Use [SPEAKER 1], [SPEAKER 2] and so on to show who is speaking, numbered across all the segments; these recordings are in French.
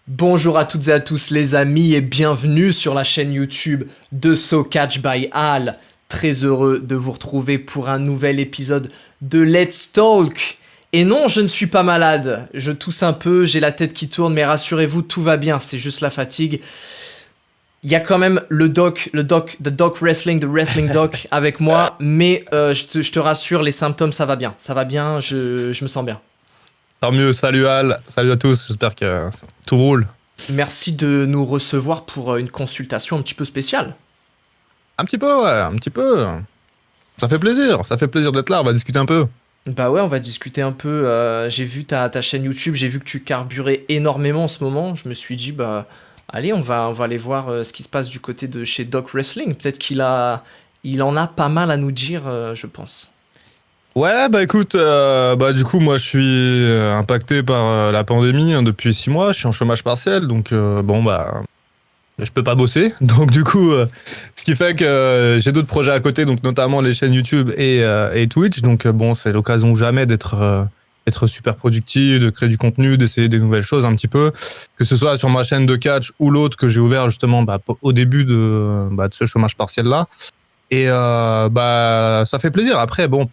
[SPEAKER 1] Bonjour à toutes et à tous les amis et bienvenue sur la chaîne YouTube de So Catch by Al. Très heureux de vous retrouver pour un nouvel épisode de Let's Talk. Et non, je ne suis pas malade, je tousse un peu, j'ai la tête qui tourne, mais rassurez-vous, tout va bien, c'est juste la fatigue. Il y a quand même the doc wrestling, the wrestling doc avec moi, mais je te rassure, les symptômes ça va bien, je me sens bien.
[SPEAKER 2] Tant mieux, salut Al, salut à tous, j'espère que tout roule.
[SPEAKER 1] Merci de nous recevoir pour une consultation un petit peu spéciale.
[SPEAKER 2] Un petit peu, ouais, un petit peu. Ça fait plaisir d'être là, on va discuter un peu.
[SPEAKER 1] Bah ouais, on va discuter un peu. J'ai vu ta chaîne YouTube, j'ai vu que tu carburais énormément en ce moment. Je me suis dit, bah allez, on va aller voir ce qui se passe du côté de chez Doc Wrestling. Peut-être il en a pas mal à nous dire, je pense.
[SPEAKER 2] Ouais, bah écoute, du coup, moi je suis impacté par la pandémie depuis 6 mois, je suis en chômage partiel, donc je peux pas bosser. Donc du coup, ce qui fait que j'ai d'autres projets à côté, donc notamment les chaînes YouTube et Twitch, donc c'est l'occasion ou jamais d'être super productif, de créer du contenu, d'essayer des nouvelles choses un petit peu, que ce soit sur ma chaîne de catch ou l'autre que j'ai ouvert justement au début de ce chômage partiel là. Et ça fait plaisir. Après, bon,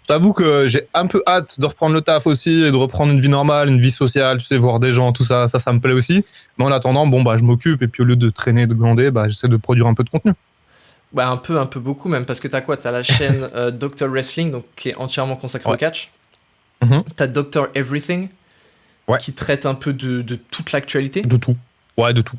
[SPEAKER 2] j'avoue que j'ai un peu hâte de reprendre le taf aussi et de reprendre une vie normale, une vie sociale, tu sais, voir des gens, tout ça, ça me plaît aussi. Mais en attendant, je m'occupe et puis au lieu de traîner, de glander, j'essaie de produire un peu de contenu.
[SPEAKER 1] Bah un peu beaucoup même, parce que t'as quoi? T'as la chaîne Dr. Wrestling, donc qui est entièrement consacrée au catch.
[SPEAKER 2] Mhm.
[SPEAKER 1] T'as Dr. Everything,
[SPEAKER 2] Ouais.
[SPEAKER 1] qui traite un peu de toute l'actualité.
[SPEAKER 2] De tout. Ouais, de tout.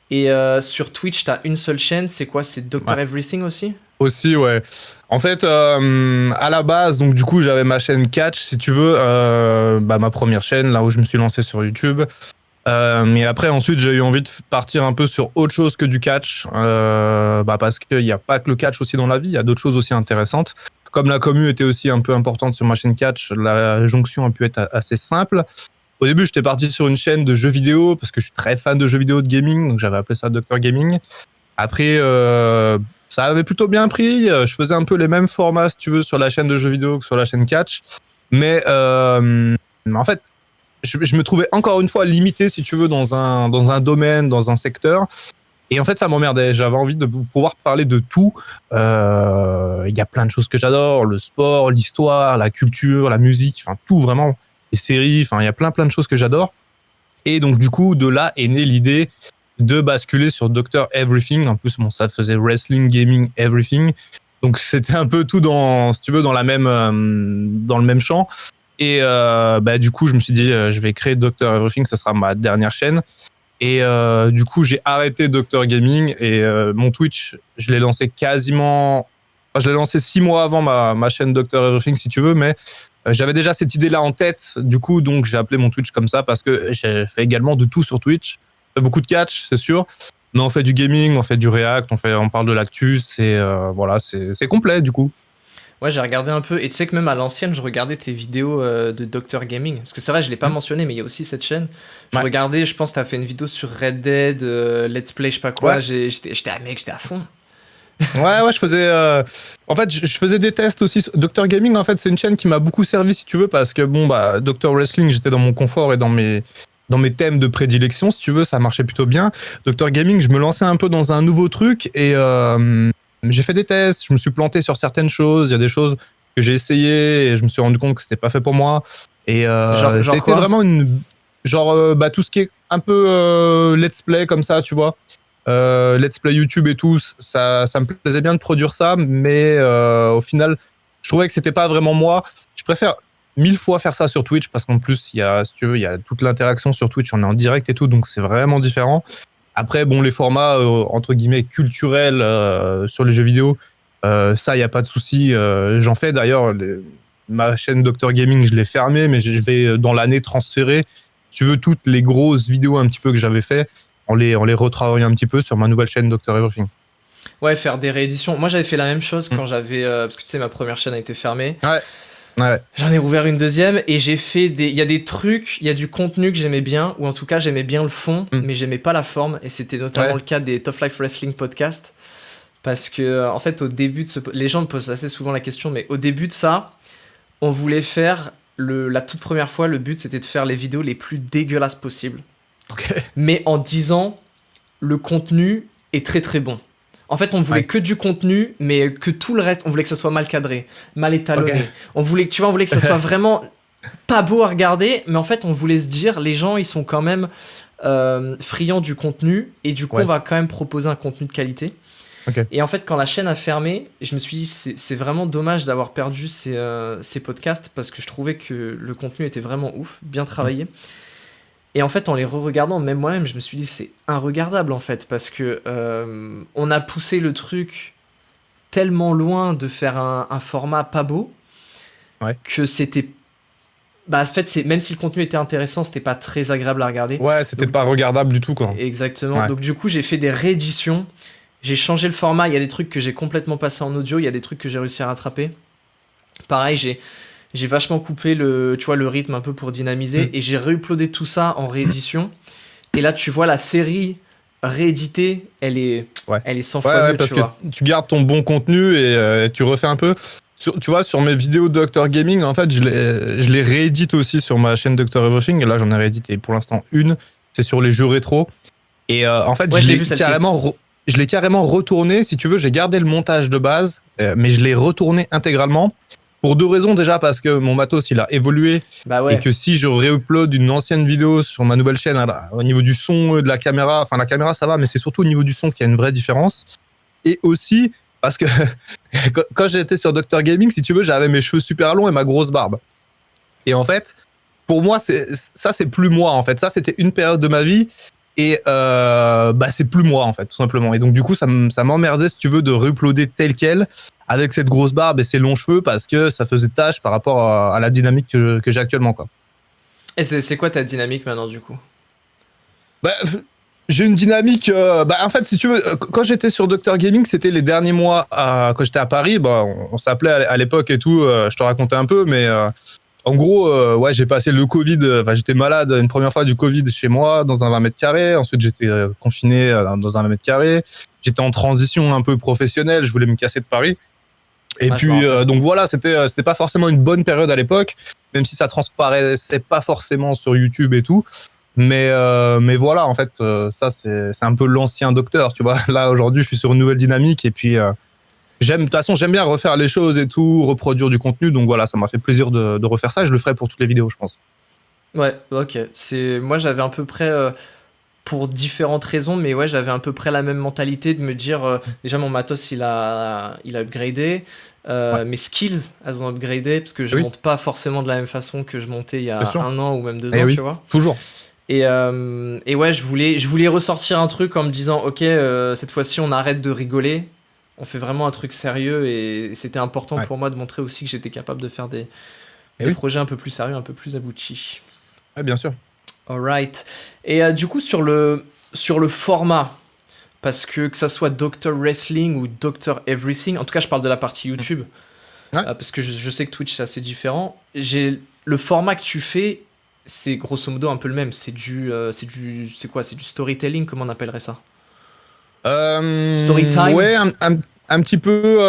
[SPEAKER 1] Et sur Twitch, t'as une seule chaîne, c'est quoi? C'est Dr. Everything aussi?
[SPEAKER 2] Aussi, ouais. En fait, à la base, donc du coup, j'avais ma chaîne Catch, si tu veux, ma première chaîne, là où je me suis lancé sur YouTube. Mais après, ensuite, j'ai eu envie de partir un peu sur autre chose que du catch, parce qu'il n'y a pas que le catch aussi dans la vie, il y a d'autres choses aussi intéressantes. Comme la commu était aussi un peu importante sur ma chaîne Catch, la jonction a pu être assez simple. Au début, j'étais parti sur une chaîne de jeux vidéo, parce que je suis très fan de jeux vidéo de gaming, donc j'avais appelé ça Dr Gaming. Après, ça avait plutôt bien pris. Je faisais un peu les mêmes formats, si tu veux, sur la chaîne de jeux vidéo que sur la chaîne catch. Mais en fait, je me trouvais encore une fois limité, si tu veux, dans un domaine, dans un secteur. Et en fait, ça m'emmerdait. J'avais envie de pouvoir parler de tout. Il y a plein de choses que j'adore. Le sport, l'histoire, la culture, la musique, enfin tout vraiment. Les séries, enfin il y a plein de choses que j'adore. Et donc du coup, de là est née l'idée de basculer sur Dr. Everything. En plus, ça faisait wrestling, gaming, everything. Donc c'était un peu tout si tu veux, dans le même champ. Et du coup, je me suis dit, je vais créer Dr. Everything, ça sera ma dernière chaîne. Et du coup, j'ai arrêté Dr. Gaming et mon Twitch, je l'ai lancé je l'ai lancé 6 mois avant ma chaîne Dr. Everything, si tu veux, mais j'avais déjà cette idée-là en tête. Du coup, donc j'ai appelé mon Twitch comme ça parce que j'ai fait également de tout sur Twitch. Beaucoup de catch, c'est sûr. Mais on fait du gaming, on fait du React, on parle de l'actu, c'est complet du coup.
[SPEAKER 1] Ouais, j'ai regardé un peu, et tu sais que même à l'ancienne, je regardais tes vidéos de Dr. Gaming. Parce que c'est vrai, je l'ai pas mentionné, mais il y a aussi cette chaîne. Je regardais, je pense que t'as fait une vidéo sur Red Dead, Let's Play, je sais pas quoi.
[SPEAKER 2] Ouais.
[SPEAKER 1] J'étais à fond.
[SPEAKER 2] Ouais, je faisais. En fait, je faisais des tests aussi. Dr. Gaming, en fait, c'est une chaîne qui m'a beaucoup servi, si tu veux, parce que Dr. Wrestling, j'étais dans mon confort et dans mes thèmes de prédilection, si tu veux, ça marchait plutôt bien. Dr. Gaming, je me lançais un peu dans un nouveau truc et j'ai fait des tests, je me suis planté sur certaines choses. Il y a des choses que j'ai essayé et je me suis rendu compte que c'était pas fait pour moi. Et c'était
[SPEAKER 1] quoi
[SPEAKER 2] vraiment tout ce qui est un peu let's play comme ça, tu vois. Let's play YouTube et tout, ça me plaisait bien de produire ça, mais au final, je trouvais que c'était pas vraiment moi. Je préfère 1000 fois faire ça sur Twitch parce qu'en plus, il y a toute l'interaction sur Twitch, on est en direct et tout, donc c'est vraiment différent. Après, les formats entre guillemets culturels sur les jeux vidéo, ça, il y a pas de souci. J'en fais d'ailleurs. Ma chaîne Dr Gaming, je l'ai fermée, mais je vais dans l'année transférer, si tu veux, toutes les grosses vidéos un petit peu que j'avais fait, on les retravaille un petit peu sur ma nouvelle chaîne Dr Everything.
[SPEAKER 1] Ouais, faire des rééditions. Moi, j'avais fait la même chose quand j'avais... parce que tu sais, ma première chaîne a été fermée.
[SPEAKER 2] Ouais.
[SPEAKER 1] J'en ai rouvert une deuxième et j'ai fait il y a des trucs, il y a du contenu que j'aimais bien, ou en tout cas j'aimais bien le fond, mais j'aimais pas la forme, et c'était notamment le cas des Tough Life Wrestling Podcast. Parce que, en fait, au début de les gens me posent assez souvent la question, mais au début de ça, on voulait faire la toute première fois, le but c'était de faire les vidéos les plus dégueulasses possibles.
[SPEAKER 2] Ok.
[SPEAKER 1] mais en disant le contenu est très très bon. En fait, on voulait que du contenu, mais que tout le reste, on voulait que ça soit mal cadré, mal étalonné.
[SPEAKER 2] Ok.
[SPEAKER 1] On voulait que ça soit vraiment pas beau à regarder, mais en fait, on voulait se dire, les gens, ils sont quand même friands du contenu, et du coup, on va quand même proposer un contenu de qualité.
[SPEAKER 2] Okay.
[SPEAKER 1] Et en fait, quand la chaîne a fermé, je me suis dit, c'est vraiment dommage d'avoir perdu ces podcasts, parce que je trouvais que le contenu était vraiment ouf, bien travaillé. Et en fait, en les re-regardant, même moi-même, je me suis dit, c'est irregardable, en fait, parce que on a poussé le truc tellement loin de faire un format pas beau, que c'était... Bah, en fait, même si le contenu était intéressant, c'était pas très agréable à regarder.
[SPEAKER 2] Ouais, c'était pas regardable du tout, quoi.
[SPEAKER 1] Exactement. Ouais. Donc, du coup, j'ai fait des rééditions. J'ai changé le format. Il y a des trucs que j'ai complètement passé en audio. Il y a des trucs que j'ai réussi à rattraper. Pareil, j'ai vachement coupé le rythme un peu pour dynamiser. Et j'ai réuploadé tout ça en réédition. Et là, tu vois, la série rééditée, elle est 100 fois mieux,
[SPEAKER 2] parce que tu gardes ton bon contenu et tu refais un peu. Tu vois, sur mes vidéos Dr Gaming, en fait, je les réédite aussi sur ma chaîne Dr Everything. Et là, j'en ai réédité pour l'instant une. C'est sur les jeux rétro. Et en fait, je l'ai carrément retourné. Si tu veux, j'ai gardé le montage de base, mais je l'ai retourné intégralement. Pour deux raisons. Déjà, parce que mon matos, il a évolué. Et que si je réupload une ancienne vidéo sur ma nouvelle chaîne, au niveau du son et de la caméra, enfin, la caméra, ça va, mais c'est surtout au niveau du son qu'il y a une vraie différence. Et aussi... Parce que quand j'étais sur Dr Gaming, si tu veux, j'avais mes cheveux super longs et ma grosse barbe. Et en fait, pour moi, ça, c'est plus moi, en fait. Ça, c'était une période de ma vie. Et c'est plus moi, en fait, tout simplement. Et donc, du coup, ça m'emmerdait, si tu veux, de réuploader tel quel, avec cette grosse barbe et ces longs cheveux, parce que ça faisait tâche par rapport à la dynamique que j'ai actuellement, quoi.
[SPEAKER 1] Et c'est quoi ta dynamique maintenant, du coup ?
[SPEAKER 2] J'ai une dynamique... en fait, si tu veux, quand j'étais sur Dr Gaming, c'était les derniers mois, quand j'étais à Paris, on s'appelait à l'époque et tout, je te racontais un peu, mais en gros, j'ai passé le Covid, j'étais malade une première fois du Covid chez moi, dans un 20 mètres carrés, ensuite j'étais confiné dans un 20 mètres carrés, j'étais en transition un peu professionnelle, je voulais me casser de Paris, et puis donc voilà, c'était pas forcément une bonne période à l'époque, même si ça transparaissait pas forcément sur YouTube et tout. Mais voilà, en fait, ça, c'est un peu l'ancien docteur, tu vois. Là, aujourd'hui, je suis sur une nouvelle dynamique et puis de toute façon, j'aime bien refaire les choses et tout, reproduire du contenu. Donc voilà, ça m'a fait plaisir de refaire ça et je le ferai pour toutes les vidéos, je pense.
[SPEAKER 1] Ouais, ok. Moi, j'avais à peu près, pour différentes raisons, mais ouais, j'avais à peu près la même mentalité de me dire, déjà, mon matos, il a upgradé. Mes skills, elles ont upgradé parce que je monte pas forcément de la même façon que je montais il y a un an ou même 2 ans, tu vois.
[SPEAKER 2] Toujours.
[SPEAKER 1] Et ouais, je voulais ressortir un truc en me disant, ok, cette fois-ci, on arrête de rigoler. On fait vraiment un truc sérieux et c'était important pour moi de montrer aussi que j'étais capable de faire des projets un peu plus sérieux, un peu plus aboutis.
[SPEAKER 2] Ouais, bien sûr.
[SPEAKER 1] Alright. Et du coup, sur le format, parce que ça soit Dr Wrestling ou Dr Everything, en tout cas, je parle de la partie YouTube, parce que je sais que Twitch, c'est assez différent. Le format que tu fais, c'est grosso modo un peu le même. C'est du storytelling, comment on appellerait ça ? Storytime.
[SPEAKER 2] Ouais, un petit peu.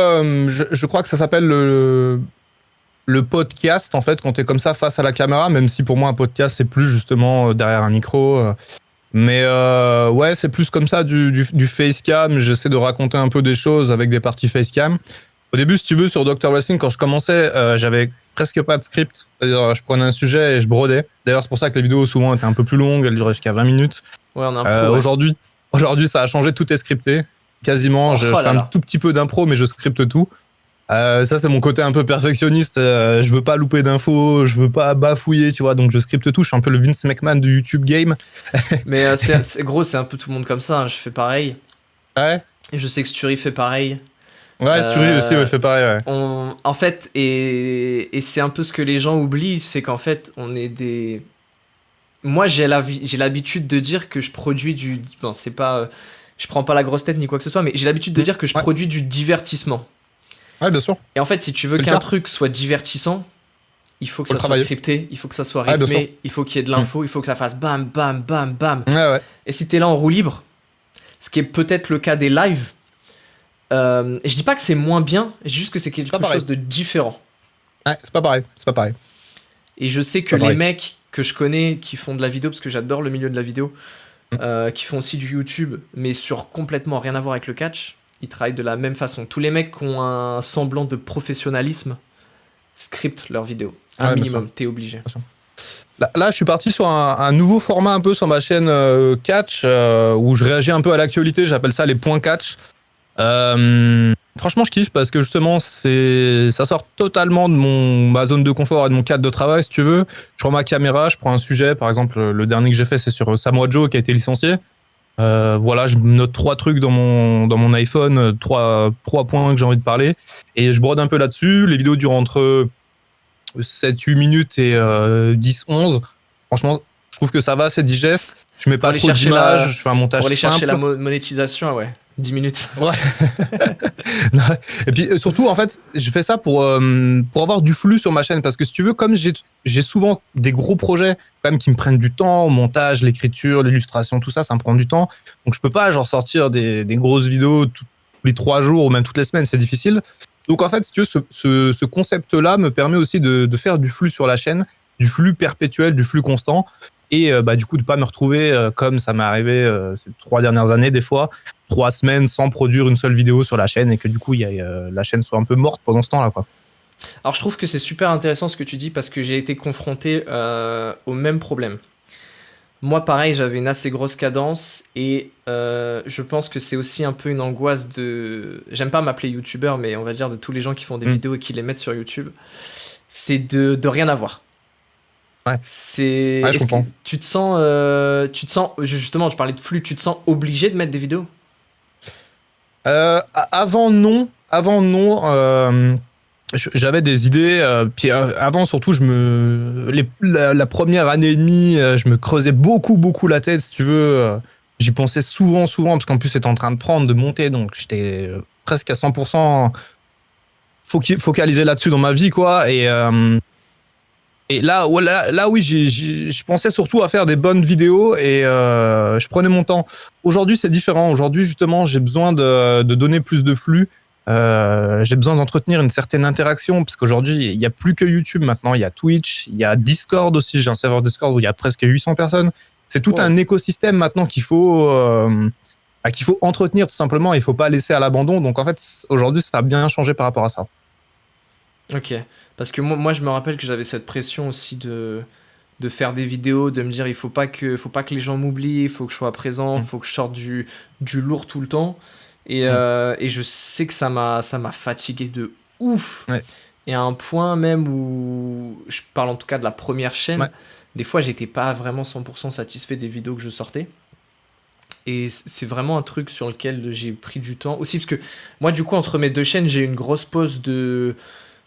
[SPEAKER 2] Je crois que ça s'appelle le podcast, en fait, quand t'es comme ça face à la caméra, même si pour moi un podcast c'est plus justement derrière un micro. Mais ouais, c'est plus comme ça du facecam. J'essaie de raconter un peu des choses avec des parties facecam. Au début, si tu veux, sur Dr Wrestling, quand je commençais, j'avais presque pas de script. C'est-à-dire, je prenais un sujet et je brodais. D'ailleurs, c'est pour ça que les vidéos souvent étaient un peu plus longues, elles duraient jusqu'à 20 minutes.
[SPEAKER 1] Ouais, on a un pro,
[SPEAKER 2] Aujourd'hui, ça a changé, tout est scripté. Quasiment, je fais un tout petit peu d'impro, mais je scripte tout. Ça, c'est mon côté un peu perfectionniste. Je veux pas louper d'infos, je veux pas bafouiller, tu vois. Donc, je scripte tout. Je suis un peu le Vince McMahon du YouTube game.
[SPEAKER 1] Mais c'est un peu tout le monde comme ça. Hein. Je fais pareil.
[SPEAKER 2] Ouais.
[SPEAKER 1] Et je sais que Sturi fait pareil.
[SPEAKER 2] Ouais, Sturi aussi, fait pareil. Ouais.
[SPEAKER 1] En fait, et c'est un peu ce que les gens oublient, c'est qu'en fait, on est des... Moi, j'ai l'habitude de dire que je produis du... Bon, c'est pas... je prends pas la grosse tête ni quoi que ce soit, mais j'ai l'habitude de dire que je produis du divertissement.
[SPEAKER 2] Ouais, bien sûr.
[SPEAKER 1] Et en fait, si tu veux qu'un truc soit divertissant, il faut que ça soit scripté, il faut que ça soit rythmé, il faut qu'il y ait de l'info, il faut que ça fasse bam, bam, bam, bam.
[SPEAKER 2] Ouais.
[SPEAKER 1] Et si t'es là en roue libre, ce qui est peut-être le cas des lives, et je dis pas que c'est moins bien, juste que c'est quelque chose de différent.
[SPEAKER 2] Ouais, c'est pas pareil.
[SPEAKER 1] Et je sais que les mecs que je connais qui font de la vidéo, parce que j'adore le milieu de la vidéo, qui font aussi du YouTube, mais sur complètement rien à voir avec le catch. Ils travaillent de la même façon. Tous les mecs qui ont un semblant de professionnalisme scriptent leurs vidéos. Un minimum, t'es obligé.
[SPEAKER 2] Là, je suis parti sur un nouveau format un peu sur ma chaîne catch, où je réagis un peu à l'actualité. J'appelle ça les points catch. Franchement, je kiffe parce que justement, ça sort totalement de ma zone de confort et de mon cadre de travail, si tu veux. Je prends ma caméra, je prends un sujet. Par exemple, le dernier que j'ai fait, c'est sur Samoa Joe qui a été licencié. Voilà, je note 3 trucs dans mon iPhone, 3 points que j'ai envie de parler. Et je brode un peu là-dessus. Les vidéos durent entre 7-8 minutes et 10-11. Franchement, je trouve que ça va, c'est digeste. Je mets pas trop d'images, je fais un montage simple.
[SPEAKER 1] Pour aller chercher la monétisation, ouais. 10 minutes.
[SPEAKER 2] Ouais. Et puis surtout, en fait, je fais ça pour avoir du flux sur ma chaîne. Parce que si tu veux, comme j'ai souvent des gros projets quand même qui me prennent du temps, au montage, l'écriture, l'illustration, tout ça, ça me prend du temps. Donc je peux pas genre sortir des grosses vidéos tous les 3 jours ou même toutes les semaines, c'est difficile. Donc en fait, si tu veux, ce concept-là me permet aussi de faire du flux sur la chaîne, du flux perpétuel, du flux constant. Et du coup, de pas me retrouver comme ça m'est arrivé ces 3 dernières années, des fois, 3 semaines sans produire une seule vidéo sur la chaîne et que du coup, la chaîne soit un peu morte pendant ce temps-là, quoi.
[SPEAKER 1] Alors, je trouve que c'est super intéressant ce que tu dis parce que j'ai été confronté au même problème. Moi, pareil, j'avais une assez grosse cadence et je pense que c'est aussi un peu une angoisse de... J'aime pas m'appeler youtubeur, mais on va dire de tous les gens qui font des vidéos et qui les mettent sur YouTube. C'est de rien avoir.
[SPEAKER 2] Ouais.
[SPEAKER 1] Je comprends. Tu te sens, justement, je parlais de flux, tu te sens obligé de mettre des vidéos?
[SPEAKER 2] Avant, non. J'avais des idées. Puis avant, surtout, la première année et demie, je me creusais beaucoup la tête, si tu veux. J'y pensais souvent, parce qu'en plus, c'était en train de monter, donc j'étais presque à 100% focalisé là-dessus dans ma vie, quoi. Et là, oui, je pensais surtout à faire des bonnes vidéos et je prenais mon temps. Aujourd'hui, c'est différent. Aujourd'hui, justement, j'ai besoin de donner plus de flux. J'ai besoin d'entretenir une certaine interaction parce qu'aujourd'hui, il n'y a plus que YouTube maintenant. Il y a Twitch, il y a Discord aussi. J'ai un serveur Discord où il y a presque 800 personnes. C'est tout un écosystème maintenant qu'il faut entretenir tout simplement. Il ne faut pas laisser à l'abandon. Donc, en fait, aujourd'hui, ça a bien changé par rapport à ça.
[SPEAKER 1] Ok, parce que moi je me rappelle que j'avais cette pression aussi de faire des vidéos, de me dire il faut pas que les gens m'oublient, il faut que je sois présent, il faut que je sorte du lourd tout le temps. Et je sais que ça m'a fatigué de ouf. Ouais. Et à un point même où, je parle en tout cas de la première chaîne, des fois j'étais pas vraiment 100% satisfait des vidéos que je sortais. Et c'est vraiment un truc sur lequel j'ai pris du temps. Aussi parce que moi du coup entre mes 2 chaînes j'ai eu une grosse pause de...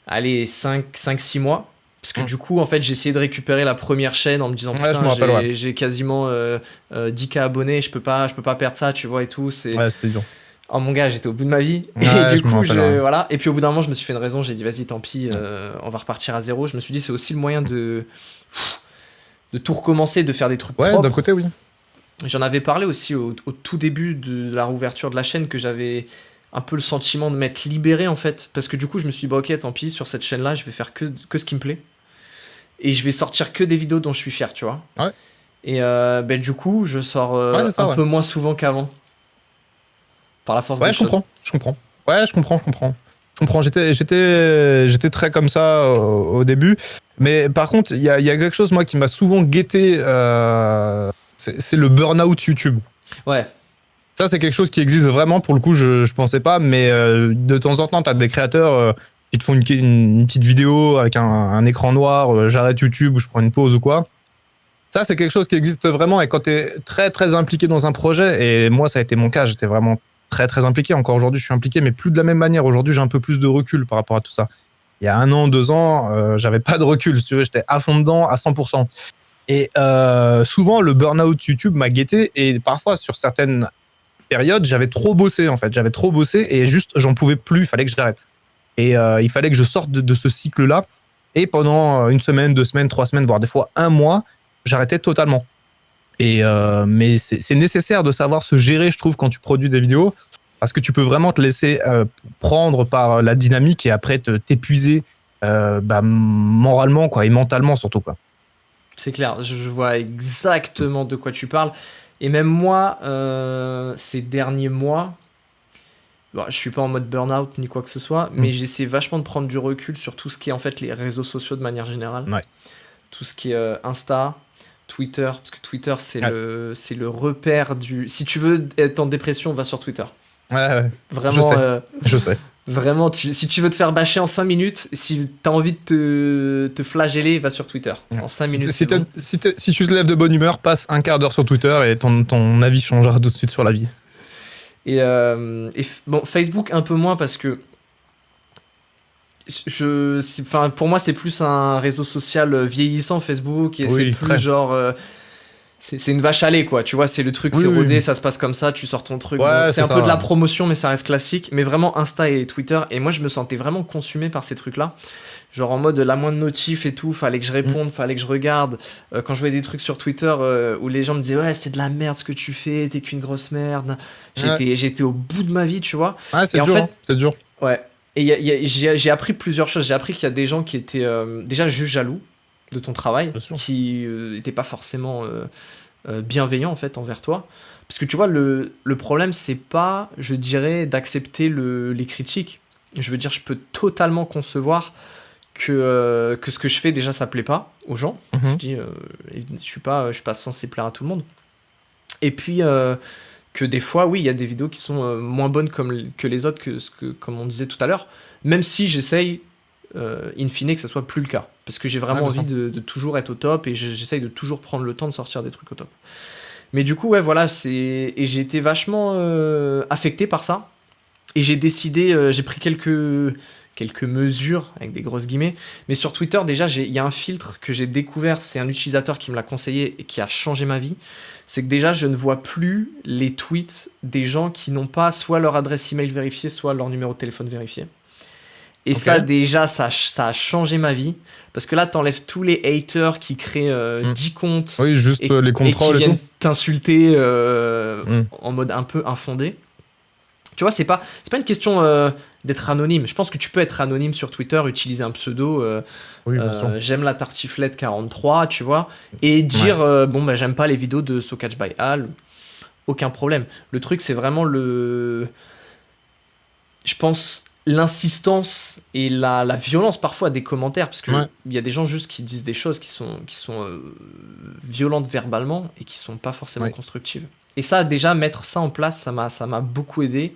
[SPEAKER 1] Allez, 5-6 mois. Parce que du coup, en fait, j'ai essayé de récupérer la première chaîne en me disant putain, j'ai quasiment 10K abonnés, je peux pas perdre ça, tu vois, et tout.
[SPEAKER 2] Ouais, c'était dur.
[SPEAKER 1] Oh mon gars, j'étais au bout de ma vie. Et du coup, voilà. Et puis au bout d'un moment, je me suis fait une raison, j'ai dit vas-y, tant pis, on va repartir à zéro. Je me suis dit, c'est aussi le moyen de tout recommencer, de faire des trucs propres.
[SPEAKER 2] Ouais, d'un côté, oui.
[SPEAKER 1] J'en avais parlé aussi au tout début de la réouverture de la chaîne, que j'avais un peu le sentiment de m'être libéré en fait, parce que du coup je me suis dit bah ok, tant pis, sur cette chaîne là je vais faire que ce qui me plaît et je vais sortir que des vidéos dont je suis fier, tu vois. Ouais. Et du coup je sors un peu moins souvent qu'avant par la force des choses.
[SPEAKER 2] Je comprends. Ouais, je comprends. J'étais très comme ça au début, mais par contre il y a quelque chose moi qui m'a souvent guetté, c'est le burn-out YouTube.
[SPEAKER 1] Ouais.
[SPEAKER 2] Ça, c'est quelque chose qui existe vraiment. Pour le coup, je pensais pas, mais de temps en temps, tu as des créateurs qui te font une petite vidéo avec un écran noir, j'arrête YouTube ou je prends une pause ou quoi. Ça, c'est quelque chose qui existe vraiment. Et quand tu es très, très impliqué dans un projet, et moi, ça a été mon cas, j'étais vraiment très, très impliqué. Encore aujourd'hui, je suis impliqué, mais plus de la même manière. Aujourd'hui, j'ai un peu plus de recul par rapport à tout ça. Il y a 1 an, 2 ans, j'avais pas de recul, si tu veux. J'étais à fond dedans, à 100%. Et souvent, le burn-out YouTube m'a guetté. Et parfois, sur certaines période, j'avais trop bossé en fait. J'avais trop bossé et juste, j'en pouvais plus. Il fallait que j'arrête. Et il fallait que je sorte de ce cycle-là. Et pendant 1 semaine, 2 semaines, 3 semaines, voire des fois 1 mois, j'arrêtais totalement. Mais c'est nécessaire de savoir se gérer, je trouve, quand tu produis des vidéos, parce que tu peux vraiment te laisser prendre par la dynamique et après t'épuiser moralement quoi, et mentalement surtout, quoi.
[SPEAKER 1] C'est clair, je vois exactement de quoi tu parles. Et même moi, ces derniers mois, bon, je suis pas en mode burn-out ni quoi que ce soit, mais j'essaie vachement de prendre du recul sur tout ce qui est en fait les réseaux sociaux de manière générale.
[SPEAKER 2] Ouais.
[SPEAKER 1] Tout ce qui est Insta, Twitter, parce que Twitter c'est le repère du... Si tu veux être en dépression, va sur Twitter.
[SPEAKER 2] Ouais.
[SPEAKER 1] Vraiment,
[SPEAKER 2] Je sais.
[SPEAKER 1] Vraiment, si tu veux te faire bâcher en 5 minutes, si tu as envie de te flageller, va sur Twitter. En 5 minutes,
[SPEAKER 2] si tu te lèves de bonne humeur, passe un quart d'heure sur Twitter et ton avis changera tout de suite sur la vie.
[SPEAKER 1] Et bon, Facebook un peu moins parce que pour moi c'est plus un réseau social vieillissant, Facebook, et c'est plus genre c'est une vache à lait, quoi, tu vois, c'est le truc, c'est rodé, ça se passe comme ça, tu sors ton truc,
[SPEAKER 2] ouais,
[SPEAKER 1] c'est un peu de la promotion, mais ça reste classique. Mais vraiment Insta et Twitter, et moi je me sentais vraiment consumé par ces trucs là, genre en mode la moindre notif et tout, fallait que je réponde, fallait que je regarde. Quand je voyais des trucs sur Twitter où les gens me disaient ouais, c'est de la merde ce que tu fais, t'es qu'une grosse merde, j'étais au bout de ma vie, tu vois.
[SPEAKER 2] Ouais, c'est dur, c'est dur.
[SPEAKER 1] Ouais. Et j'ai appris plusieurs choses. J'ai appris qu'il y a des gens qui étaient déjà juste jaloux de ton travail, qui n'étaient pas forcément bienveillants en fait envers toi. Parce que tu vois, le problème, c'est pas, je dirais, d'accepter les critiques. Je veux dire, je peux totalement concevoir que ce que je fais, déjà, ça plaît pas aux gens. Je dis, je suis pas censé plaire à tout le monde. Et puis... que des fois, oui, il y a des vidéos qui sont moins bonnes que les autres, comme on disait tout à l'heure, même si j'essaye, in fine, que ça soit plus le cas. Parce que j'ai vraiment envie de toujours être au top, et j'essaye de toujours prendre le temps de sortir des trucs au top. Mais du coup, ouais, voilà, et j'ai été vachement affecté par ça, et j'ai décidé, j'ai pris quelques mesures, avec des grosses guillemets, mais sur Twitter, déjà, il y a un filtre que j'ai découvert, c'est un utilisateur qui me l'a conseillé et qui a changé ma vie. C'est que déjà, je ne vois plus les tweets des gens qui n'ont pas soit leur adresse email vérifiée, soit leur numéro de téléphone vérifié. Et ça, déjà, ça a changé ma vie. Parce que là, t'enlèves tous les haters qui créent 10 comptes.
[SPEAKER 2] Oui, juste les comptes trolls
[SPEAKER 1] et qui viennent t'insulter
[SPEAKER 2] Mm.
[SPEAKER 1] en mode un peu infondé. Tu vois, c'est pas une question d'être anonyme. Je pense que tu peux être anonyme sur Twitter, utiliser un pseudo,
[SPEAKER 2] Oui, bien sûr.
[SPEAKER 1] j'aime la tartiflette 43, tu vois, et dire bon, bah, j'aime pas les vidéos de So Catch by Al, aucun problème. Le truc, c'est vraiment je pense, l'insistance et la violence parfois des commentaires, parce que il y a des gens juste qui disent des choses qui sont violentes verbalement et qui sont pas forcément constructives. Et ça, déjà, mettre ça en place, ça m'a beaucoup aidé.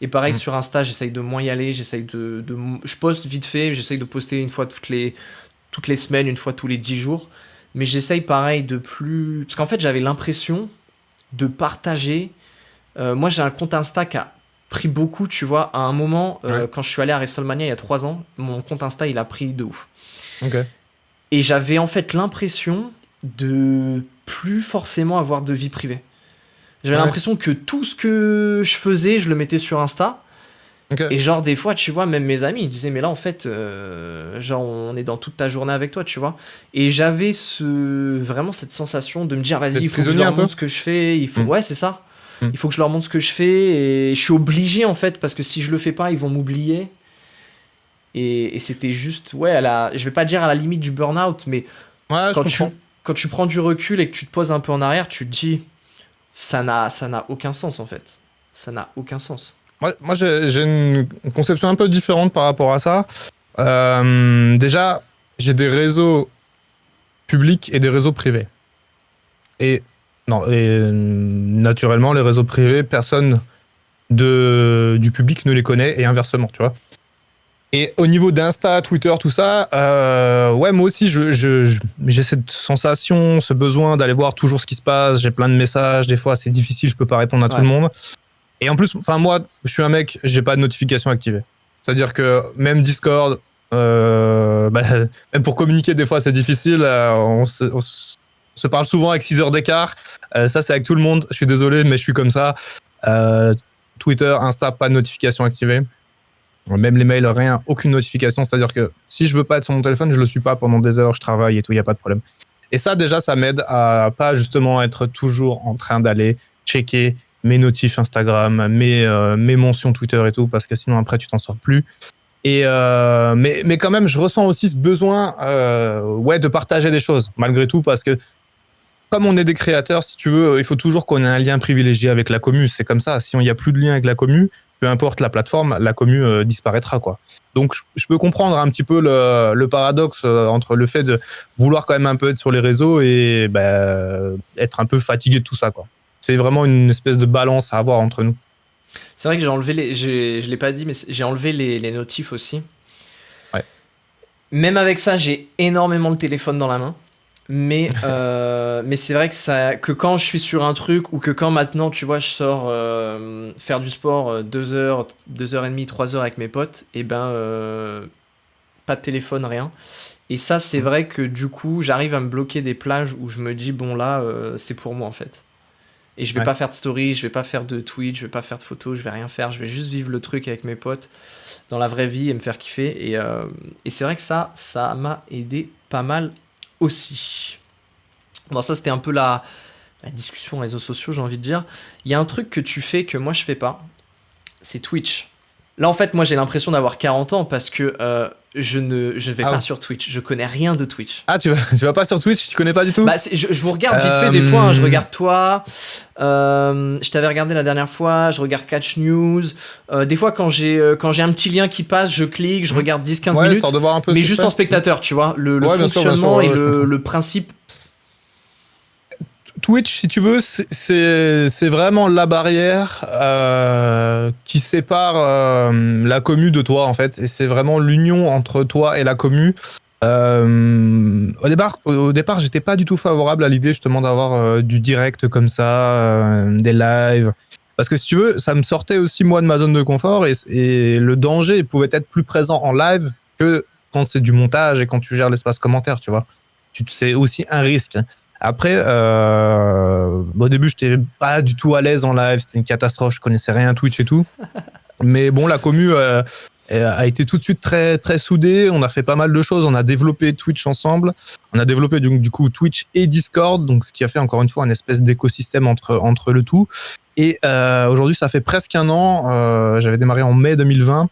[SPEAKER 1] Et pareil, sur Insta, j'essaye de moins y aller, je poste vite fait, j'essaye de poster une fois toutes les semaines, une fois tous les 10 jours. Mais j'essaye pareil de plus... Parce qu'en fait, j'avais l'impression de partager... moi, j'ai un compte Insta qui a pris beaucoup, tu vois. À un moment, quand je suis allé à WrestleMania il y a 3 ans, mon compte Insta, il a pris de ouf. Et j'avais en fait l'impression de plus forcément avoir de vie privée. J'avais l'impression que tout ce que je faisais, je le mettais sur Insta. Et genre, des fois, tu vois, même mes amis, ils disaient, mais là, en fait, genre, on est dans toute ta journée avec toi, tu vois. Et j'avais vraiment cette sensation de me dire, vas-y, il faut que je leur montre ce que je fais. Ouais, c'est ça. Il faut que je leur montre ce que je fais. Et je suis obligé, en fait, parce que si je le fais pas, ils vont m'oublier. Et c'était juste, je vais pas dire à la limite du burn-out, mais quand tu prends du recul et que tu te poses un peu en arrière, tu te dis... Ça n'a aucun sens, en fait. Ça n'a aucun sens.
[SPEAKER 2] Moi j'ai une conception un peu différente par rapport à ça. Déjà, j'ai des réseaux publics et des réseaux privés. Et naturellement, les réseaux privés, personne du public ne les connaît, et inversement, tu vois. Et au niveau d'Insta, Twitter, tout ça, moi aussi, j'ai cette sensation, ce besoin d'aller voir toujours ce qui se passe. J'ai plein de messages, des fois c'est difficile, je peux pas répondre à tout le monde. Et en plus, moi, je suis un mec, j'ai pas de notification activée. C'est-à-dire que même Discord, même pour communiquer, des fois c'est difficile. On se parle souvent avec 6 heures d'écart. Ça, c'est avec tout le monde. Je suis désolé, mais je suis comme ça. Twitter, Insta, pas de notification activée. Même les mails, rien, aucune notification. C'est-à-dire que si je veux pas être sur mon téléphone, je le suis pas pendant des heures, je travaille et tout, il n'y a pas de problème. Et ça, déjà, ça m'aide à pas justement être toujours en train d'aller checker mes notifs Instagram, mes mentions Twitter et tout, parce que sinon après, tu t'en sors plus. Mais quand même, je ressens aussi ce besoin de partager des choses, malgré tout, parce que comme on est des créateurs, si tu veux, il faut toujours qu'on ait un lien privilégié avec la commu. C'est comme ça. Si il n'y a plus de lien avec la commu, peu importe la plateforme, la commu disparaîtra, quoi. Donc, je peux comprendre un petit peu le paradoxe entre le fait de vouloir quand même un peu être sur les réseaux et être un peu fatigué de tout ça, quoi. C'est vraiment une espèce de balance à avoir entre nous.
[SPEAKER 1] C'est vrai que j'ai enlevé je l'ai pas dit, mais j'ai enlevé les notifs aussi.
[SPEAKER 2] Ouais.
[SPEAKER 1] Même avec ça, j'ai énormément le téléphone dans la main. Mais c'est vrai que quand je suis sur un truc ou que quand maintenant, tu vois, je sors faire du sport 2 heures, 2h30, 3 heures avec mes potes, et pas de téléphone, rien. Et ça, c'est vrai que du coup, j'arrive à me bloquer des plages où je me dis, bon là, c'est pour moi en fait. Et je vais pas faire de story, je vais pas faire de Twitch, je vais pas faire de photos, je vais rien faire, je vais juste vivre le truc avec mes potes dans la vraie vie et me faire kiffer. Et c'est vrai que ça m'a aidé pas mal aussi. Bon, ça c'était un peu la discussion réseaux sociaux, j'ai envie de dire. Il y a un truc que tu fais que moi je fais pas, c'est Twitch. Là en fait moi j'ai l'impression d'avoir 40 ans parce que je ne vais pas sur Twitch, je connais rien de Twitch.
[SPEAKER 2] Ah tu vas pas sur Twitch, tu connais pas du tout?
[SPEAKER 1] Je vous regarde vite fait des fois, hein, je regarde toi, je t'avais regardé la dernière fois, je regarde Catch News, des fois quand j'ai un petit lien qui passe, je clique, je regarde 10-15 minutes,
[SPEAKER 2] de voir un peu
[SPEAKER 1] mais juste en spectateur, tu vois, le fonctionnement et le principe.
[SPEAKER 2] Twitch, si tu veux, c'est vraiment la barrière qui sépare la commu de toi, en fait. Et c'est vraiment l'union entre toi et la commu. Au départ, j'étais pas du tout favorable à l'idée justement d'avoir du direct comme ça, des lives. Parce que si tu veux, ça me sortait aussi moi de ma zone de confort et le danger pouvait être plus présent en live que quand c'est du montage et quand tu gères l'espace commentaire, tu vois. C'est aussi un risque. Après, au début, j'étais pas du tout à l'aise en live, c'était une catastrophe, je connaissais rien à Twitch et tout. Mais bon, la commu a été tout de suite très, très soudée, on a fait pas mal de choses, on a développé Twitch ensemble, on a développé du coup Twitch et Discord, donc ce qui a fait encore une fois un espèce d'écosystème entre le tout. Et aujourd'hui, ça fait presque un an, j'avais démarré en mai 2020,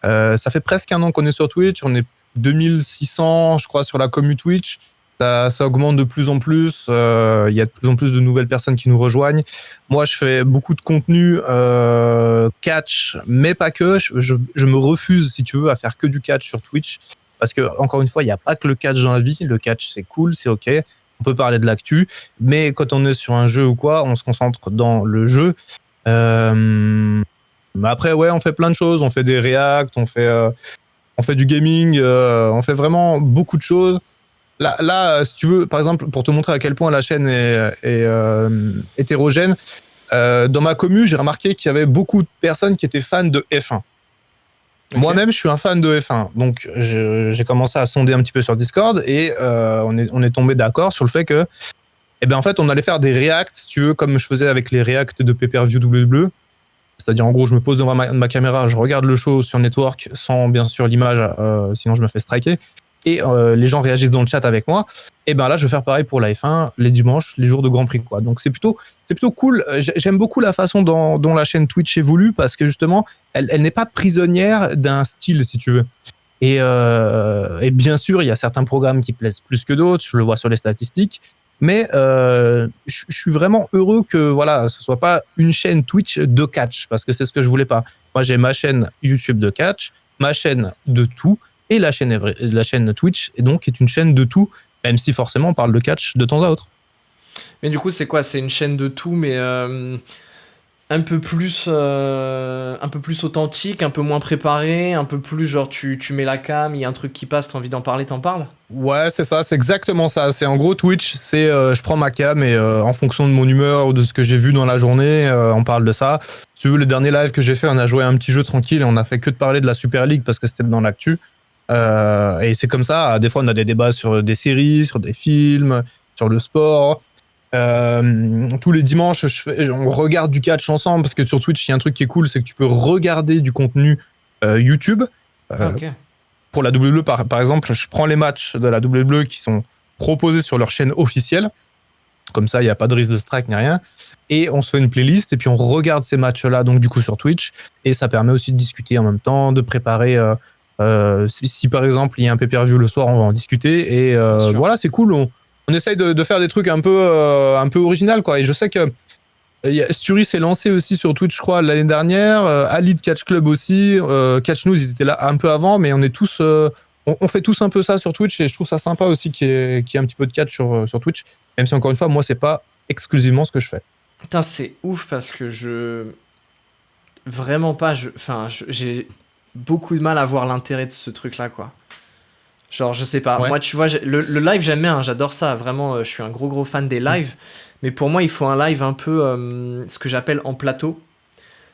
[SPEAKER 2] ça fait presque un an qu'on est sur Twitch, on est 2600, je crois, sur la commu Twitch. Ça augmente de plus en plus. Il y a de plus en plus de nouvelles personnes qui nous rejoignent. Moi, je fais beaucoup de contenu catch, mais pas que. Je me refuse, si tu veux, à faire que du catch sur Twitch. Parce que, encore une fois, il n'y a pas que le catch dans la vie. Le catch, c'est cool, c'est OK. On peut parler de l'actu. Mais quand on est sur un jeu ou quoi, on se concentre dans le jeu. Mais après, ouais, on fait plein de choses. On fait des reacts, on fait du gaming, on fait vraiment beaucoup de choses. Là, si tu veux, par exemple, pour te montrer à quel point la chaîne est hétérogène, dans ma commu, j'ai remarqué qu'il y avait beaucoup de personnes qui étaient fans de F1. Okay. Moi-même, je suis un fan de F1. Donc, j'ai commencé à sonder un petit peu sur Discord et on est tombé d'accord sur le fait que, en fait, on allait faire des reacts, si tu veux, comme je faisais avec les reacts de pay-per-view WWE. C'est-à-dire, en gros, je me pose devant ma caméra, je regarde le show sur Network sans, bien sûr, l'image, sinon je me fais striker. Et les gens réagissent dans le chat avec moi. Et là, je vais faire pareil pour la F1 les dimanches, les jours de Grand Prix, quoi. Donc c'est plutôt cool. J'aime beaucoup la façon dont la chaîne Twitch évolue parce que justement, elle n'est pas prisonnière d'un style, si tu veux. Et bien sûr, il y a certains programmes qui plaisent plus que d'autres. Je le vois sur les statistiques. Mais je suis vraiment heureux que voilà, ce soit pas une chaîne Twitch de catch parce que c'est ce que je voulais pas. Moi, j'ai ma chaîne YouTube de catch, ma chaîne de tout. Et la chaîne Twitch est une chaîne de tout, même si forcément on parle de catch de temps à autre.
[SPEAKER 1] Mais du coup, c'est quoi? C'est une chaîne de tout, mais un peu plus authentique, un peu moins préparé, un peu plus genre tu mets la cam, il y a un truc qui passe, t'as envie d'en parler, t'en parles?
[SPEAKER 2] Ouais, c'est ça, c'est exactement ça. C'est en gros Twitch, c'est je prends ma cam et en fonction de mon humeur ou de ce que j'ai vu dans la journée, on parle de ça. Si tu veux, le dernier live que j'ai fait, on a joué à un petit jeu tranquille et on a fait que de parler de la Super League parce que c'était dans l'actu. Et c'est comme ça, des fois on a des débats sur des séries, sur des films, sur le sport. Tous les dimanches, on regarde du catch ensemble parce que sur Twitch, il y a un truc qui est cool, c'est que tu peux regarder du contenu YouTube. Okay. Pour la WWE, par exemple, je prends les matchs de la WWE qui sont proposés sur leur chaîne officielle. Comme ça, il n'y a pas de risque de strike ni rien. Et on se fait une playlist et puis on regarde ces matchs-là, donc du coup sur Twitch. Et ça permet aussi de discuter en même temps, de préparer Si par exemple il y a un pay-per-view le soir, on va en discuter. Et voilà, c'est cool. On essaye de faire des trucs un peu original, quoi. Et je sais que Sturi s'est lancé aussi sur Twitch, je crois, l'année dernière. Ali de Catch Club aussi. Catch News, ils étaient là un peu avant, mais on est tous... on fait tous un peu ça sur Twitch et je trouve ça sympa aussi qu'il y ait un petit peu de catch sur Twitch. Même si, encore une fois, moi, c'est pas exclusivement ce que je fais.
[SPEAKER 1] Putain, c'est ouf parce que vraiment pas... j'ai beaucoup de mal à voir l'intérêt de ce truc-là, quoi. Genre, je sais pas. Ouais. Moi, tu vois, le live, j'aime bien. J'adore ça. Vraiment, je suis un gros fan des lives. Mais pour moi, il faut un live un peu ce que j'appelle en plateau.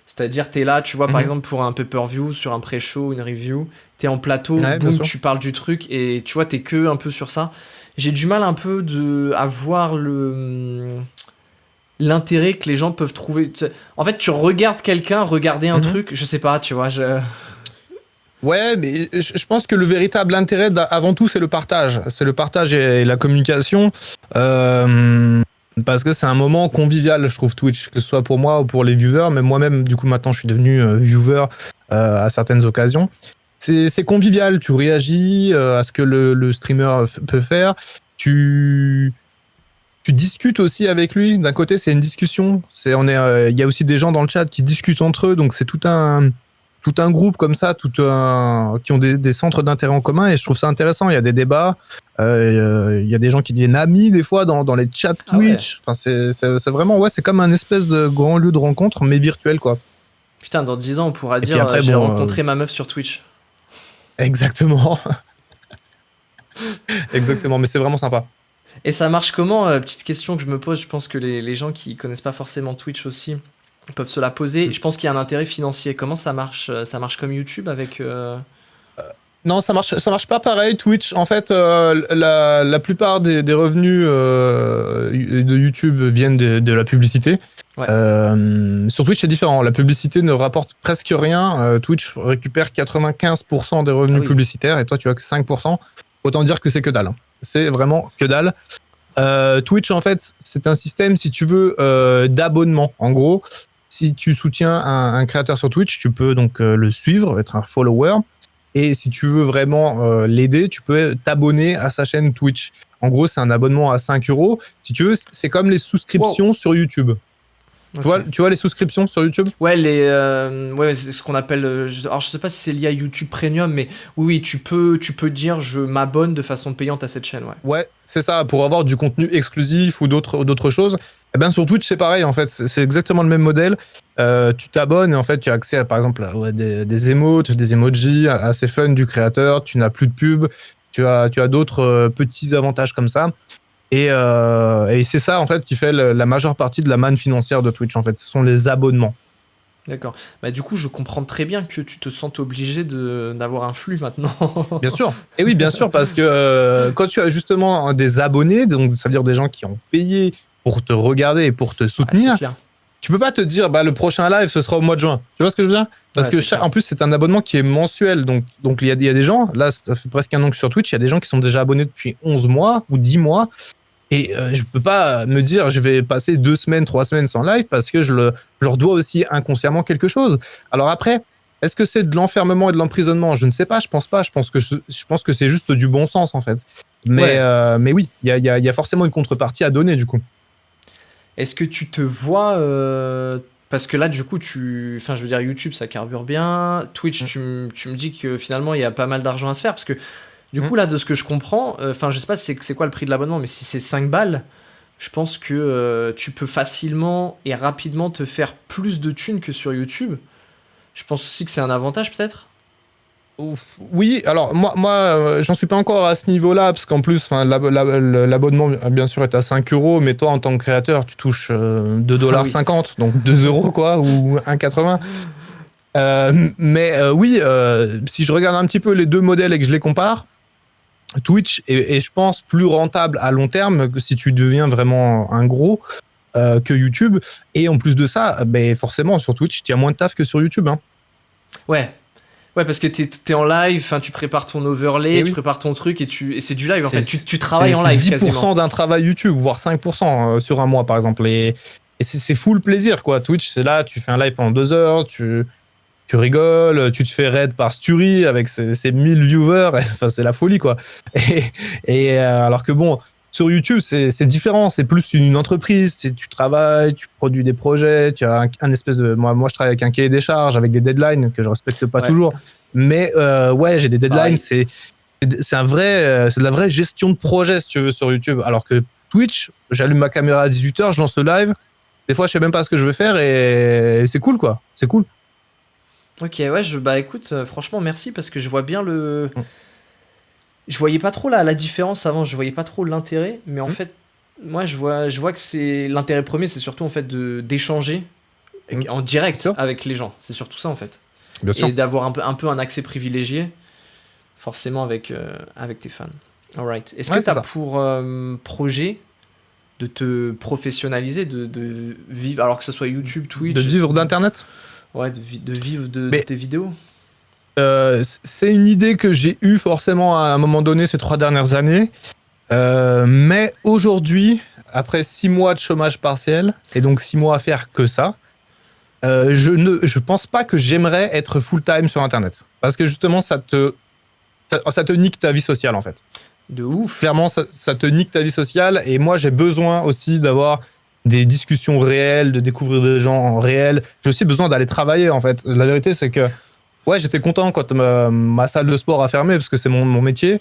[SPEAKER 1] C'est-à-dire, t'es là, tu vois, par exemple, pour un pay-per-view, sur un pré-show, une review, t'es en plateau, boum, tu parles du truc, et tu vois, t'es que un peu sur ça. J'ai du mal un peu à voir l'intérêt que les gens peuvent trouver. En fait, tu regardes quelqu'un regarder un truc, je sais pas, tu vois,
[SPEAKER 2] Ouais, mais je pense que le véritable intérêt, avant tout, c'est le partage. C'est le partage et la communication. Parce que c'est un moment convivial, je trouve, Twitch, que ce soit pour moi ou pour les viewers. Mais moi-même, du coup, maintenant, je suis devenu viewer à certaines occasions. C'est convivial, tu réagis à ce que le streamer peut faire. Tu discutes aussi avec lui. D'un côté, c'est une discussion. Il y a aussi des gens dans le chat qui discutent entre eux. Donc, c'est tout un groupe comme ça, qui ont des centres d'intérêt en commun, et je trouve ça intéressant. Il y a des débats, il y a des gens qui deviennent amis des fois dans les chats Twitch. Enfin, c'est vraiment, c'est comme un espèce de grand lieu de rencontre, mais virtuel, quoi.
[SPEAKER 1] Putain, dans 10 ans, on pourra dire après, j'ai rencontré ma meuf sur Twitch.
[SPEAKER 2] Exactement. Exactement, mais c'est vraiment sympa.
[SPEAKER 1] Et ça marche comment? Petite question que je me pose, je pense que les gens qui connaissent pas forcément Twitch aussi peuvent se la poser. Je pense qu'il y a un intérêt financier. Comment ça marche? Ça marche comme YouTube avec...
[SPEAKER 2] Non, ça marche pas pareil. Twitch, en fait, la plupart des revenus de YouTube viennent de la publicité. Ouais. Sur Twitch, c'est différent. La publicité ne rapporte presque rien. Twitch récupère 95% des revenus publicitaires et toi, tu as que 5%. Autant dire que c'est que dalle. C'est vraiment que dalle. Twitch, en fait, c'est un système, si tu veux, d'abonnement. En gros, si tu soutiens un créateur sur Twitch, tu peux donc le suivre, être un follower. Et si tu veux vraiment l'aider, tu peux t'abonner à sa chaîne Twitch. En gros, c'est un abonnement à 5€. Si tu veux, c'est comme les souscriptions sur YouTube. Okay. Tu vois les souscriptions sur YouTube?
[SPEAKER 1] Ouais, c'est ce qu'on appelle... alors, je sais pas si c'est lié à YouTube Premium, mais oui, tu peux dire je m'abonne de façon payante à cette chaîne.
[SPEAKER 2] Ouais, c'est ça, pour avoir du contenu exclusif ou d'autres choses. Et bien, sur Twitch, c'est pareil, en fait. C'est exactement le même modèle. Tu t'abonnes et en fait, tu as accès à, par exemple, à des emotes, des emojis assez fun du créateur. Tu n'as plus de pub. Tu as d'autres petits avantages comme ça. Et c'est ça, en fait, qui fait la majeure partie de la manne financière de Twitch, en fait. Ce sont les abonnements.
[SPEAKER 1] D'accord. Bah, du coup, je comprends très bien que tu te sentes obligé d'avoir un flux maintenant.
[SPEAKER 2] Bien sûr. Et oui, bien sûr, parce que quand tu as justement des abonnés, donc ça veut dire des gens qui ont payé pour te regarder et pour te soutenir, tu peux pas te dire le prochain live, ce sera au mois de juin. Tu vois ce que je veux dire? Parce que en plus, c'est un abonnement qui est mensuel. Donc il y a des gens, là, ça fait presque un an que sur Twitch, il y a des gens qui sont déjà abonnés depuis 11 mois ou 10 mois. Et je peux pas me dire je vais passer 2 semaines, 3 semaines sans live parce que je leur dois aussi inconsciemment quelque chose. Alors après, est-ce que c'est de l'enfermement et de l'emprisonnement? Je ne sais pas, je pense pas. Je pense que c'est juste du bon sens en fait. Mais oui, il y a forcément une contrepartie à donner du coup.
[SPEAKER 1] Est-ce que tu te vois parce que là du coup enfin je veux dire YouTube ça carbure bien, Twitch tu me dis que finalement il y a pas mal d'argent à se faire parce que du coup, là, de ce que je comprends, je sais pas c'est quoi le prix de l'abonnement, mais si c'est 5 balles, je pense que tu peux facilement et rapidement te faire plus de thunes que sur YouTube. Je pense aussi que c'est un avantage, peut-être?
[SPEAKER 2] Oui, alors moi j'en suis pas encore à ce niveau-là, parce qu'en plus, l'abonnement, bien sûr, est à 5€, mais toi, en tant que créateur, tu touches 2,50$, donc 2€, quoi, ou 1,80$. Oui, si je regarde un petit peu les deux modèles et que je les compare, Twitch est, je pense, plus rentable à long terme que si tu deviens vraiment un gros que YouTube. Et en plus de ça, forcément, sur Twitch, tu as moins de taf que sur YouTube. Hein.
[SPEAKER 1] Ouais, parce que t'es en live, tu prépares ton overlay, tu prépares ton truc et c'est du live. En fait, tu travailles en live quasiment.
[SPEAKER 2] C'est 10% d'un travail YouTube, voire 5% sur un mois, par exemple. Et c'est full plaisir, quoi. Twitch, c'est là, tu fais un live pendant 2 heures, tu rigoles, tu te fais raid par Sturi avec ses 1000 viewers, enfin c'est la folie quoi. Alors que bon, sur YouTube c'est différent, c'est plus une entreprise, tu travailles, tu produis des projets, tu as un espèce de... Moi je travaille avec un cahier des charges, avec des deadlines que je respecte pas toujours, mais ouais j'ai des deadlines, c'est de la vraie gestion de projet si tu veux sur YouTube, alors que Twitch, j'allume ma caméra à 18h, je lance le live, des fois je sais même pas ce que je vais faire et c'est cool quoi, c'est cool.
[SPEAKER 1] Ok, ouais, bah écoute, franchement, merci parce que je vois bien le. Je voyais pas trop la différence avant, je voyais pas trop l'intérêt, mais en fait, moi je vois que c'est. L'intérêt premier, c'est surtout en fait d'échanger en direct avec les gens, c'est surtout ça en fait.
[SPEAKER 2] Bien sûr.
[SPEAKER 1] Et d'avoir un peu un accès privilégié, forcément avec tes fans. Alright. Est-ce que tu as pour projet de te professionnaliser, de vivre, alors que ce soit YouTube, Twitch.
[SPEAKER 2] De vivre d'internet ?
[SPEAKER 1] Ouais, de vivre de tes vidéos.
[SPEAKER 2] C'est une idée que j'ai eue forcément à un moment donné ces 3 dernières années. Mais aujourd'hui, après 6 mois de chômage partiel, et donc 6 mois à faire que ça, je pense pas que j'aimerais être full-time sur Internet. Parce que justement, ça te nique ta vie sociale, en fait.
[SPEAKER 1] De ouf.
[SPEAKER 2] Clairement, ça te nique ta vie sociale. Et moi, j'ai besoin aussi d'avoir des discussions réelles, de découvrir des gens en réel. J'ai aussi besoin d'aller travailler, en fait. La vérité, c'est que ouais, j'étais content quand ma salle de sport a fermé, parce que c'est mon métier.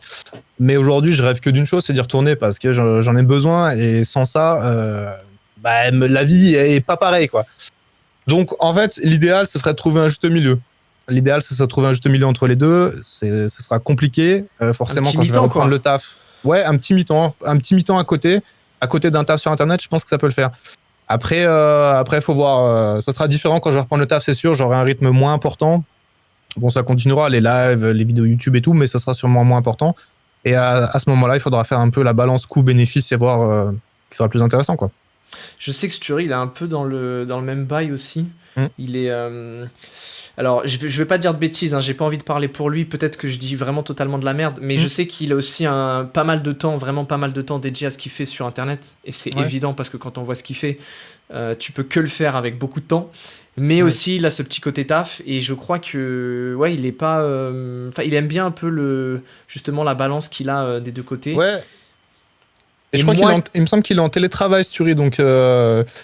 [SPEAKER 2] Mais aujourd'hui, je rêve que d'une chose, c'est d'y retourner, parce que j'en ai besoin. Et sans ça, la vie est pas pareille, quoi. Donc, en fait, l'idéal, ce serait de trouver un juste milieu. L'idéal, ce serait de trouver un juste milieu entre les deux. Ce sera compliqué, forcément, quand je vais reprendre le taf. Ouais, un petit mi-temps à côté d'un taf sur Internet, je pense que ça peut le faire. Après, faut voir. Ça sera différent quand je vais reprendre le taf, c'est sûr. J'aurai un rythme moins important. Bon, ça continuera, les lives, les vidéos YouTube et tout, mais ça sera sûrement moins important. Et à ce moment-là, il faudra faire un peu la balance coût-bénéfice et voir qui sera plus intéressant, quoi.
[SPEAKER 1] Je sais que Sturi, il est un peu dans le même bail aussi. Il est... Alors, je vais pas dire de bêtises, hein, j'ai pas envie de parler pour lui, peut-être que je dis vraiment totalement de la merde, mais je sais qu'il a aussi vraiment pas mal de temps dédié à ce qu'il fait sur Internet, et c'est évident parce que quand on voit ce qu'il fait, tu peux que le faire avec beaucoup de temps, mais aussi il a ce petit côté taf, et je crois que il est pas... il aime bien un peu justement la balance qu'il a des deux côtés.
[SPEAKER 2] Ouais. Et je crois il me semble qu'il est en télétravail, Sturi, donc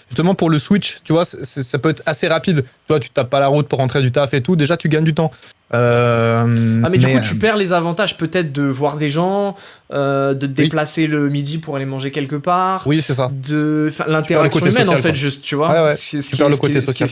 [SPEAKER 2] justement pour le switch, tu vois, ça peut être assez rapide. Tu vois, tu tapes pas la route pour rentrer du taf et tout, déjà tu gagnes du temps.
[SPEAKER 1] Mais du coup, tu perds les avantages peut-être de voir des gens, de te déplacer le midi pour aller manger quelque part.
[SPEAKER 2] Oui, c'est ça.
[SPEAKER 1] L'interaction humaine, social, en fait, juste, tu vois.
[SPEAKER 2] Ouais. Tu perds le côté social.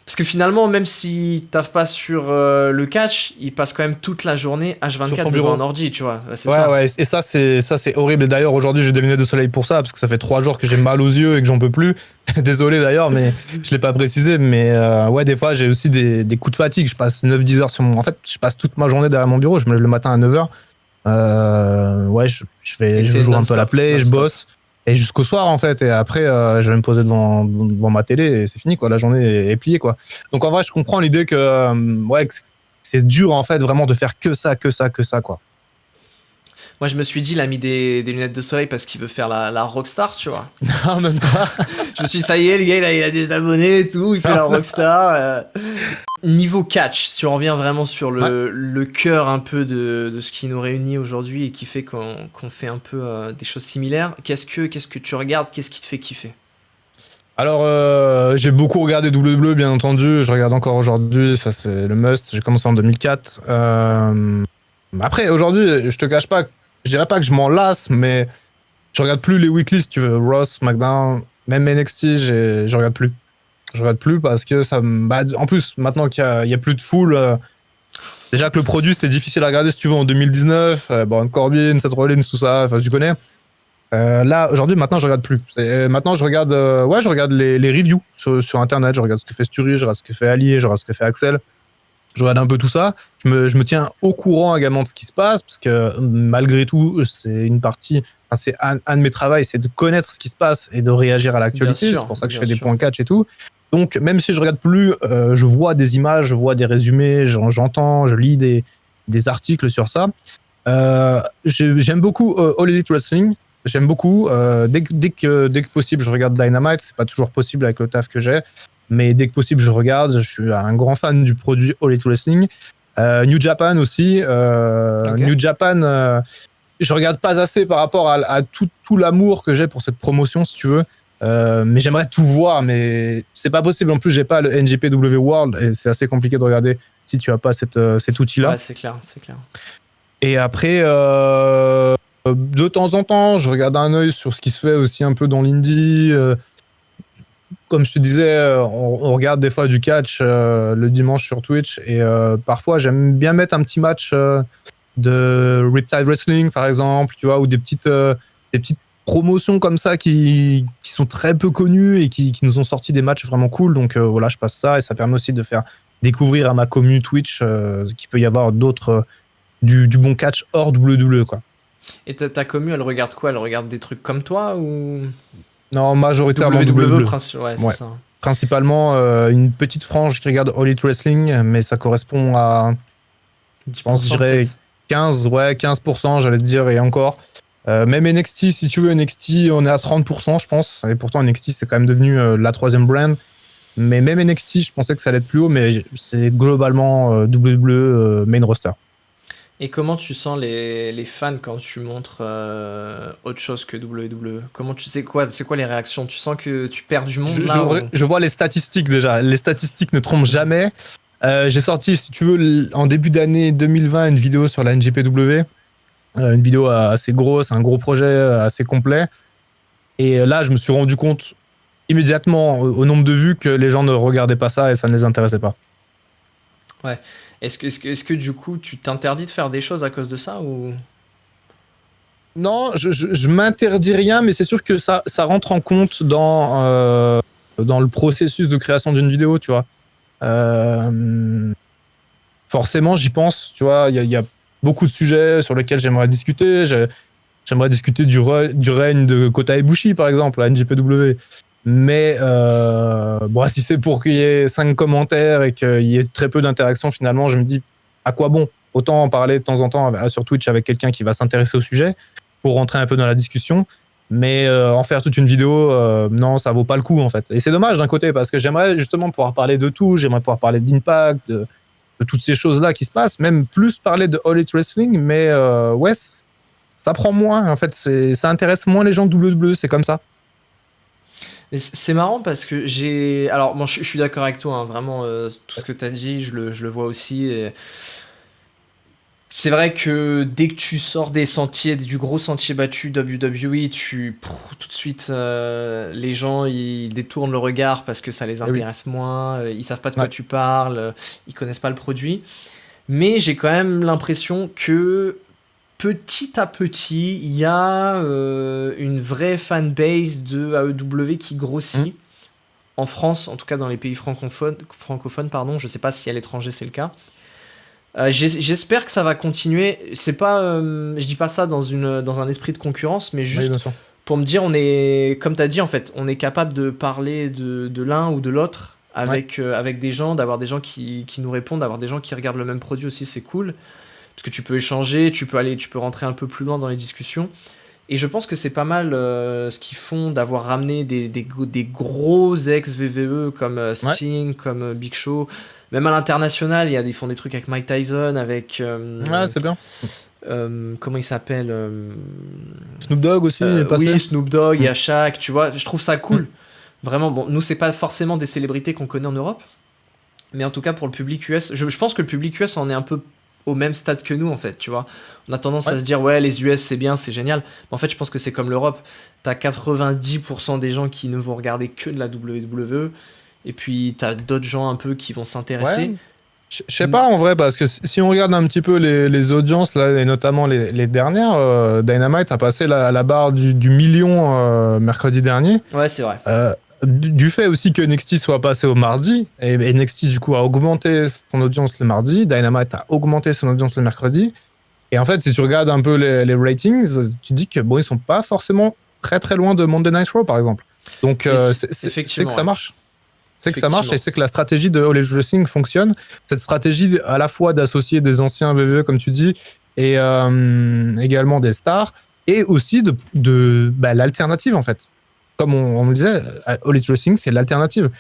[SPEAKER 1] Parce que finalement, même s'il taffe pas sur le catch, il passe quand même toute la journée H24 devant un ordi, tu vois. C'est ça.
[SPEAKER 2] Ouais, et ça c'est horrible. Et d'ailleurs, aujourd'hui, j'ai des lunettes de soleil pour ça, parce que ça fait 3 jours que j'ai mal aux yeux et que j'en peux plus. Désolé d'ailleurs, mais je l'ai pas précisé. Mais ouais, des fois, j'ai aussi des coups de fatigue. Je passe 9-10 heures En fait, je passe toute ma journée derrière mon bureau. Je me lève le matin à 9h. Je joue un peu à la play, je bosse. Et jusqu'au soir, en fait. Et après, je vais me poser devant ma télé et c'est fini, quoi. La journée est pliée, quoi. Donc, en vrai, je comprends l'idée que c'est dur, en fait, vraiment de faire que ça, quoi.
[SPEAKER 1] Moi, je me suis dit, il a mis des lunettes de soleil parce qu'il veut faire la rockstar, tu vois.
[SPEAKER 2] Non, même pas.
[SPEAKER 1] Je me suis dit, ça y est, le gars, il a des abonnés et tout, il fait la rockstar. Niveau catch, si on revient vraiment sur le cœur un peu de ce qui nous réunit aujourd'hui et qui fait qu'on fait un peu des choses similaires, qu'est-ce que tu regardes, qu'est-ce qui te fait kiffer ?
[SPEAKER 2] Alors, j'ai beaucoup regardé WWE, bien entendu. Je regarde encore aujourd'hui, ça c'est le must. J'ai commencé en 2004. Après, aujourd'hui, je te cache pas, je dirais pas que je m'en lasse, mais je regarde plus les weeklies, si tu veux. Raw, SmackDown, même NXT, je regarde plus. Je regarde plus parce que ça me... en plus, maintenant qu'il y a plus de foule, déjà que le produit c'était difficile à regarder, si tu veux, en 2019. Baron Corbin, Seth Rollins, tout ça, enfin, tu connais. Là, aujourd'hui, maintenant, je regarde plus. Maintenant, je regarde les reviews sur Internet. Je regarde ce que fait Sturi, je regarde ce que fait Ali, je regarde ce que fait Axel. Je regarde un peu tout ça. Je me tiens au courant également de ce qui se passe, parce que malgré tout, c'est une partie... c'est un de mes travaux, c'est de connaître ce qui se passe et de réagir à l'actualité. C'est pour ça que je fais des points catch et tout. Donc, même si je regarde plus, je vois des images, je vois des résumés, j'entends, je lis des articles sur ça. J'aime beaucoup All Elite Wrestling. J'aime beaucoup. Dès que possible, je regarde Dynamite. C'est pas toujours possible avec le taf que j'ai. mais dès que possible, je regarde. Je suis un grand fan du produit All Elite Wrestling. New Japan aussi. New Japan, je regarde pas assez par rapport à tout l'amour que j'ai pour cette promotion, si tu veux. Mais j'aimerais tout voir, mais c'est pas possible. En plus, j'ai pas le NJPW World et c'est assez compliqué de regarder si tu as pas cet outil-là.
[SPEAKER 1] Ouais, c'est clair.
[SPEAKER 2] Et après, de temps en temps, je regarde un œil sur ce qui se fait aussi un peu dans l'indie. Comme je te disais, on regarde des fois du catch le dimanche sur Twitch et parfois j'aime bien mettre un petit match de Riptide Wrestling par exemple, tu vois, ou des petites promotions comme ça qui sont très peu connues et qui nous ont sorti des matchs vraiment cool. Donc voilà, je passe ça et ça permet aussi de faire découvrir à ma commu Twitch qu'il peut y avoir d'autres du bon catch hors WWE, quoi.
[SPEAKER 1] Et ta commu, elle regarde quoi? Elle regarde des trucs comme toi ou
[SPEAKER 2] Non, majoritairement WWE.
[SPEAKER 1] Ouais, c'est ça.
[SPEAKER 2] Principalement une petite frange qui regarde All Elite Wrestling, mais ça correspond à, je pense, je dirais 15%, j'allais te dire, et encore. Même NXT, si tu veux, NXT, on est à 30%, je pense. Et pourtant, NXT, c'est quand même devenu la troisième brand. Mais même NXT, je pensais que ça allait être plus haut, mais c'est globalement WWE main roster.
[SPEAKER 1] Et comment tu sens les fans quand tu montres autre chose que WWE? Comment c'est quoi les réactions? Tu sens que tu perds du monde
[SPEAKER 2] je vois les statistiques déjà. Les statistiques ne trompent jamais. J'ai sorti, si tu veux, en début d'année 2020, une vidéo sur la NJPW. Une vidéo assez grosse, un gros projet assez complet. Et là, je me suis rendu compte immédiatement au nombre de vues que les gens ne regardaient pas ça et ça ne les intéressait pas.
[SPEAKER 1] Ouais. Est-ce que du coup, tu t'interdis de faire des choses à cause de ça ou...
[SPEAKER 2] Non, je m'interdis rien, mais c'est sûr que ça rentre en compte dans le processus de création d'une vidéo, tu vois. Forcément, j'y pense, tu vois. Il y a beaucoup de sujets sur lesquels j'aimerais discuter. J'aimerais discuter du règne de Kota Ibushi, par exemple, à NJPW. Mais bon, si c'est pour qu'il y ait 5 commentaires et qu'il y ait très peu d'interactions, finalement, je me dis, à quoi bon? Autant en parler de temps en temps sur Twitch avec quelqu'un qui va s'intéresser au sujet pour rentrer un peu dans la discussion. Mais en faire toute une vidéo, non, ça vaut pas le coup, en fait. Et c'est dommage d'un côté, parce que j'aimerais justement pouvoir parler de tout. J'aimerais pouvoir parler d'Impact, de toutes ces choses-là qui se passent, même plus parler de All Elite Wrestling. Mais ouais, ça prend moins, en fait. Ça intéresse moins les gens de WWE, c'est comme ça.
[SPEAKER 1] Mais c'est marrant parce que alors bon, je suis d'accord avec toi, hein, vraiment tout ce que tu as dit, je le vois aussi. Et c'est vrai que dès que tu sors du gros sentier battu WWE, tout de suite les gens ils détournent le regard parce que ça les intéresse moins, ils savent pas de quoi tu parles, ils connaissent pas le produit. Mais j'ai quand même l'impression que petit à petit, il y a une vraie fanbase de AEW qui grossit. En France, en tout cas dans les pays francophones, pardon, je sais pas si à l'étranger c'est le cas. J'espère que ça va continuer. C'est pas, je dis pas ça dans un esprit de concurrence, mais juste pour me dire, comme tu as dit en fait, on est capable de parler de l'un ou de l'autre avec des gens, d'avoir des gens qui nous répondent, d'avoir des gens qui regardent le même produit aussi, c'est cool. Parce que tu peux échanger, tu peux rentrer un peu plus loin dans les discussions. Et je pense que c'est pas mal ce qu'ils font d'avoir ramené des gros ex-VVE comme Sting, comme Big Show. Même à l'international, ils font des trucs avec Mike Tyson, avec...
[SPEAKER 2] c'est bien.
[SPEAKER 1] Comment il s'appelle
[SPEAKER 2] Snoop Dogg aussi, il est passé.
[SPEAKER 1] Oui, Snoop Dogg, il y a Shaq, tu vois. Je trouve ça cool. Vraiment, bon, nous, c'est pas forcément des célébrités qu'on connaît en Europe. Mais en tout cas, pour le public US, je pense que le public US en est un peu au même stade que nous, en fait, tu vois. On a tendance à se dire, ouais, les US, c'est bien, c'est génial. Mais en fait, je pense que c'est comme l'Europe. T'as 90% des gens qui ne vont regarder que de la WWE. Et puis, t'as d'autres gens un peu qui vont s'intéresser.
[SPEAKER 2] Ouais. Je sais pas, en vrai, parce que si on regarde un petit peu les audiences, là, et notamment les dernières, Dynamite a passé la barre du million mercredi dernier.
[SPEAKER 1] Ouais, c'est vrai.
[SPEAKER 2] Du fait aussi que NXT soit passé au mardi, et NXT du coup a augmenté son audience le mardi, Dynamite a augmenté son audience le mercredi, et en fait si tu regardes un peu les ratings, tu te dis que bon, ils sont pas forcément très très loin de Monday Night Raw par exemple. Donc c'est que ça marche. C'est que ça marche et c'est que la stratégie de All Elite Wrestling fonctionne. Cette stratégie à la fois d'associer des anciens WWE comme tu dis, et également des stars, et aussi de l'alternative en fait. Comme on le disait, All Elite Wrestling, c'est l'alternative.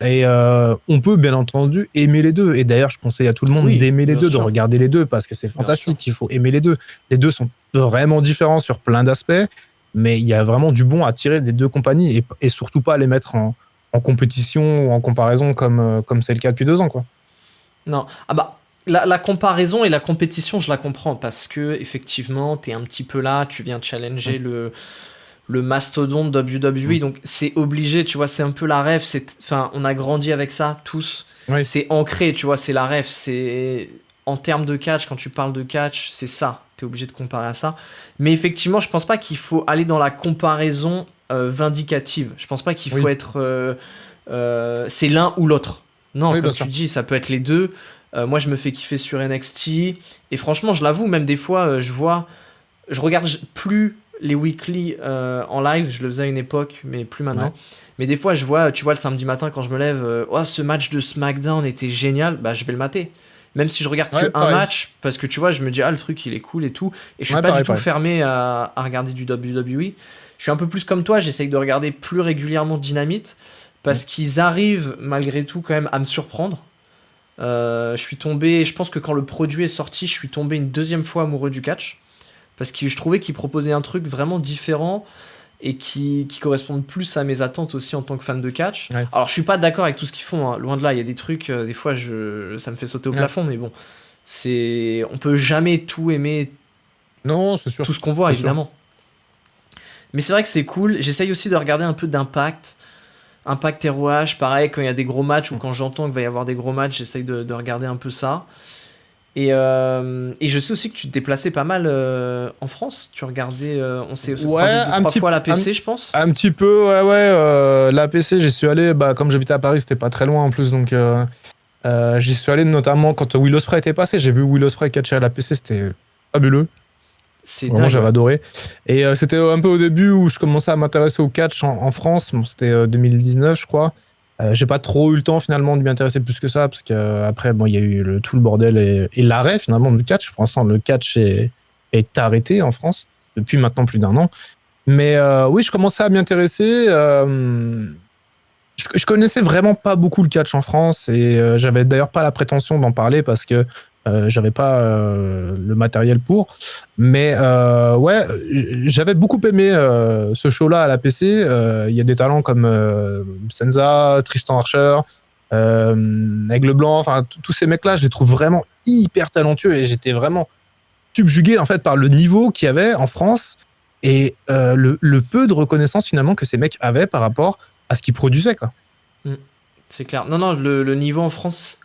[SPEAKER 2] Et on peut bien entendu aimer les deux. Et d'ailleurs, je conseille à tout le monde
[SPEAKER 1] Oui,
[SPEAKER 2] d'aimer les
[SPEAKER 1] bien
[SPEAKER 2] deux, de
[SPEAKER 1] sûr,
[SPEAKER 2] regarder les deux, parce que c'est
[SPEAKER 1] bien sûr.
[SPEAKER 2] fantastique. Il faut aimer les deux. Les deux sont vraiment différents sur plein d'aspects, mais il y a vraiment du bon à tirer des deux compagnies et surtout pas les mettre en compétition ou en comparaison comme c'est le cas depuis 2 ans, quoi.
[SPEAKER 1] Non, ah bah, la comparaison et la compétition, je la comprends parce que effectivement, t'es un petit peu là, tu viens
[SPEAKER 2] Mm,
[SPEAKER 1] challenger le mastodonte WWE,
[SPEAKER 2] mm.
[SPEAKER 1] donc c'est obligé, tu vois, c'est un peu la rêve, enfin, on a grandi avec ça, tous,
[SPEAKER 2] Oui,
[SPEAKER 1] c'est ancré, tu vois, c'est la rêve, c'est, en termes de catch, quand tu parles de catch, c'est ça, t'es obligé de comparer à ça, mais effectivement, je pense pas qu'il faut aller dans la comparaison vindicative, je pense pas qu'il faut
[SPEAKER 2] oui,
[SPEAKER 1] être, c'est l'un ou l'autre, non,
[SPEAKER 2] oui,
[SPEAKER 1] comme
[SPEAKER 2] bien
[SPEAKER 1] tu
[SPEAKER 2] sûr.
[SPEAKER 1] dis, ça peut être les deux. Moi, je me fais kiffer sur NXT, et franchement, je l'avoue, même des fois, je regarde plus les weekly en live, je le faisais à une époque, mais plus
[SPEAKER 2] Ouais.
[SPEAKER 1] maintenant. Mais des fois, je vois, tu vois, le samedi matin quand je me lève, oh, ce match de SmackDown était génial, bah je vais le mater. Même si je regarde que
[SPEAKER 2] Ouais,
[SPEAKER 1] un
[SPEAKER 2] pareil.
[SPEAKER 1] match, parce que tu vois, je me dis, ah, le truc il est cool et tout. Et je suis
[SPEAKER 2] Ouais,
[SPEAKER 1] pas du
[SPEAKER 2] pareil,
[SPEAKER 1] tout
[SPEAKER 2] pareil.
[SPEAKER 1] fermé à regarder du WWE. Je suis un peu plus comme toi, j'essaye de regarder plus régulièrement Dynamite,
[SPEAKER 2] Mm.
[SPEAKER 1] parce qu'ils arrivent malgré tout quand même à me surprendre. Je suis tombé, je pense que quand le produit est sorti, je suis tombé une deuxième fois amoureux du catch parce que je trouvais qu'il proposait un truc vraiment différent et qui correspondent plus à mes attentes aussi en tant que fan de catch.
[SPEAKER 2] Ouais.
[SPEAKER 1] Alors je suis pas d'accord avec tout ce qu'ils font, hein. Loin de là, il y a des trucs, des fois ça me fait sauter au
[SPEAKER 2] Ouais.
[SPEAKER 1] plafond, mais bon, on peut jamais tout aimer,
[SPEAKER 2] Non, c'est sûr.
[SPEAKER 1] tout ce qu'on voit
[SPEAKER 2] C'est sûr.
[SPEAKER 1] évidemment. Mais c'est vrai que c'est cool, j'essaye aussi de regarder un peu d'impact. Impact ROH, pareil, quand il y a des gros matchs ou
[SPEAKER 2] Mm.
[SPEAKER 1] quand j'entends qu'il va y avoir des gros matchs, j'essaye de regarder un peu ça. Et je sais aussi que tu te déplaçais pas mal en France. Tu regardais, on s'est
[SPEAKER 2] Ouais,
[SPEAKER 1] croisé deux, trois fois à la PC, je pense.
[SPEAKER 2] un petit peu, ouais, ouais. L'APC, j'y suis allé, bah, comme j'habitais à Paris, c'était pas très loin en plus, donc j'y suis allé notamment quand Will Ospreay était passé. J'ai vu Will Ospreay catcher à l'APC, c'était fabuleux.
[SPEAKER 1] C'est
[SPEAKER 2] Vraiment,
[SPEAKER 1] dingue,
[SPEAKER 2] j'avais
[SPEAKER 1] ouais.
[SPEAKER 2] adoré. Et c'était un peu au début où je commençais à m'intéresser au catch en France. Bon, c'était 2019, je crois. J'ai pas trop eu le temps finalement de m'y intéresser plus que ça, parce qu'après, bon, il y a eu tout le bordel et l'arrêt finalement du catch. Pour l'instant, le catch est arrêté en France depuis maintenant plus d'1 an. Mais oui, je commençais à m'y intéresser. Je connaissais vraiment pas beaucoup le catch en France et j'avais d'ailleurs pas la prétention d'en parler parce que j'avais pas le matériel pour. Mais ouais, j'avais beaucoup aimé ce show-là à la PC. Il y a des talents comme Senza, Tristan Archer, Aigle Blanc, enfin tous ces mecs-là, je les trouve vraiment hyper talentueux et j'étais vraiment subjugué en fait par le niveau qu'il y avait en France et le peu de reconnaissance finalement que ces mecs avaient par rapport à ce qu'ils produisaient, quoi.
[SPEAKER 1] Mm. C'est clair. Non, non, le niveau en France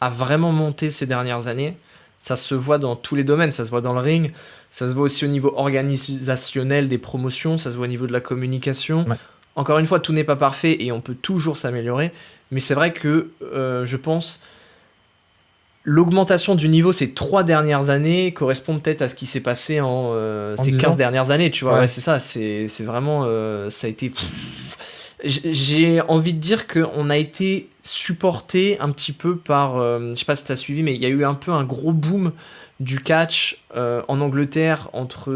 [SPEAKER 1] a vraiment monté ces dernières années. Ça se voit dans tous les domaines. Ça se voit dans le ring. Ça se voit aussi au niveau organisationnel des promotions. Ça se voit au niveau de la communication.
[SPEAKER 2] Ouais.
[SPEAKER 1] Encore une fois, tout n'est pas parfait et on peut toujours s'améliorer. Mais c'est vrai que je pense l'augmentation du niveau ces 3 dernières années correspond peut-être à ce qui s'est passé
[SPEAKER 2] En
[SPEAKER 1] ces
[SPEAKER 2] 10
[SPEAKER 1] 15
[SPEAKER 2] ans.
[SPEAKER 1] dernières années, tu vois. Ouais,
[SPEAKER 2] Ouais.
[SPEAKER 1] c'est ça, c'est vraiment. Ça a été. J'ai envie de dire qu'on a été supporté un petit peu par. Je sais pas si t'as suivi, mais il y a eu un peu un gros boom du catch en Angleterre entre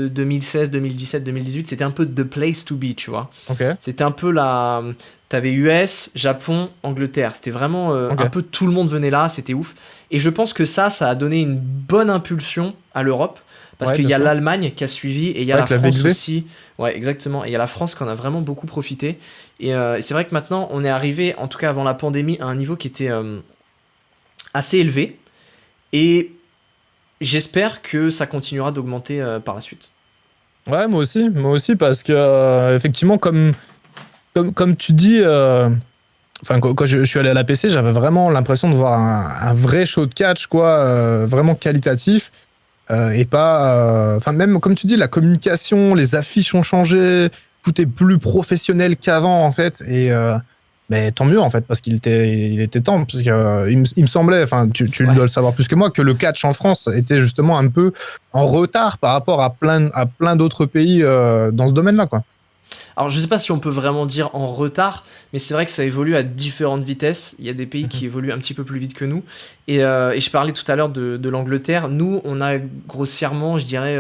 [SPEAKER 1] 2016, 2017, 2018. C'était un peu the place to be, tu vois.
[SPEAKER 2] Ok.
[SPEAKER 1] C'était un peu la. T'avais US, Japon, Angleterre. C'était vraiment un
[SPEAKER 2] Ok.
[SPEAKER 1] peu tout le monde venait là, c'était ouf. Et je pense que ça a donné une bonne impulsion à l'Europe. Parce
[SPEAKER 2] Ouais,
[SPEAKER 1] qu'il
[SPEAKER 2] bien
[SPEAKER 1] y a
[SPEAKER 2] sûr.
[SPEAKER 1] l'Allemagne qui a suivi et il y a la
[SPEAKER 2] Avec la
[SPEAKER 1] France
[SPEAKER 2] VXV.
[SPEAKER 1] aussi. Ouais, exactement. Et il y a la France qui en a vraiment beaucoup profité. Et c'est vrai que maintenant, on est arrivé, en tout cas avant la pandémie, à un niveau qui était assez élevé. Et j'espère que ça continuera d'augmenter par la suite.
[SPEAKER 2] Ouais, moi aussi, parce que effectivement, comme tu dis, enfin quand je suis allé à la PC, j'avais vraiment l'impression de voir un vrai show de catch, quoi, vraiment qualitatif. Et pas. Enfin, même comme tu dis, la communication, les affiches ont changé, tout est plus professionnel qu'avant, en fait. Et mais tant mieux, en fait, parce il était temps. Parce que, il me semblait, enfin, tu
[SPEAKER 1] Ouais.
[SPEAKER 2] dois le savoir plus que moi, que le catch en France était justement un peu en retard par rapport à plein d'autres pays dans ce domaine-là, quoi.
[SPEAKER 1] Alors je sais pas si on peut vraiment dire en retard, mais c'est vrai que ça évolue à différentes vitesses. Il y a des pays
[SPEAKER 2] Mhm.
[SPEAKER 1] qui évoluent un petit peu plus vite que nous. Et je parlais tout à l'heure de l'Angleterre. Nous, on a grossièrement, je dirais,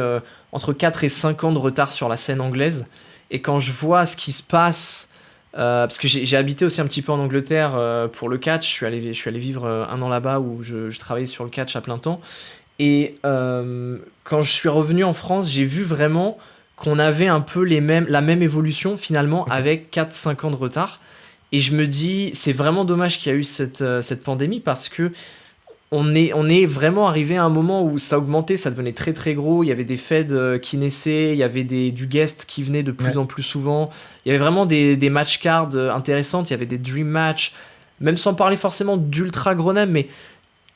[SPEAKER 1] entre 4 et 5 ans de retard sur la scène anglaise. Et quand je vois ce qui se passe parce que j'ai habité aussi un petit peu en Angleterre pour le catch. Je suis allé vivre 1 an là-bas où je travaillais sur le catch à plein temps. Et quand je suis revenu en France, j'ai vu vraiment qu'on avait un peu la même évolution finalement avec 4-5 ans de retard. Et je me dis, c'est vraiment dommage qu'il y a eu cette pandémie parce que on est vraiment arrivé à un moment où ça augmentait, ça devenait très très gros. Il y avait des feds qui naissaient, il y avait du guest qui venait de plus en plus souvent. Il y avait vraiment des match cards intéressantes, il y avait des dream match, même sans parler forcément d'ultra gros names, mais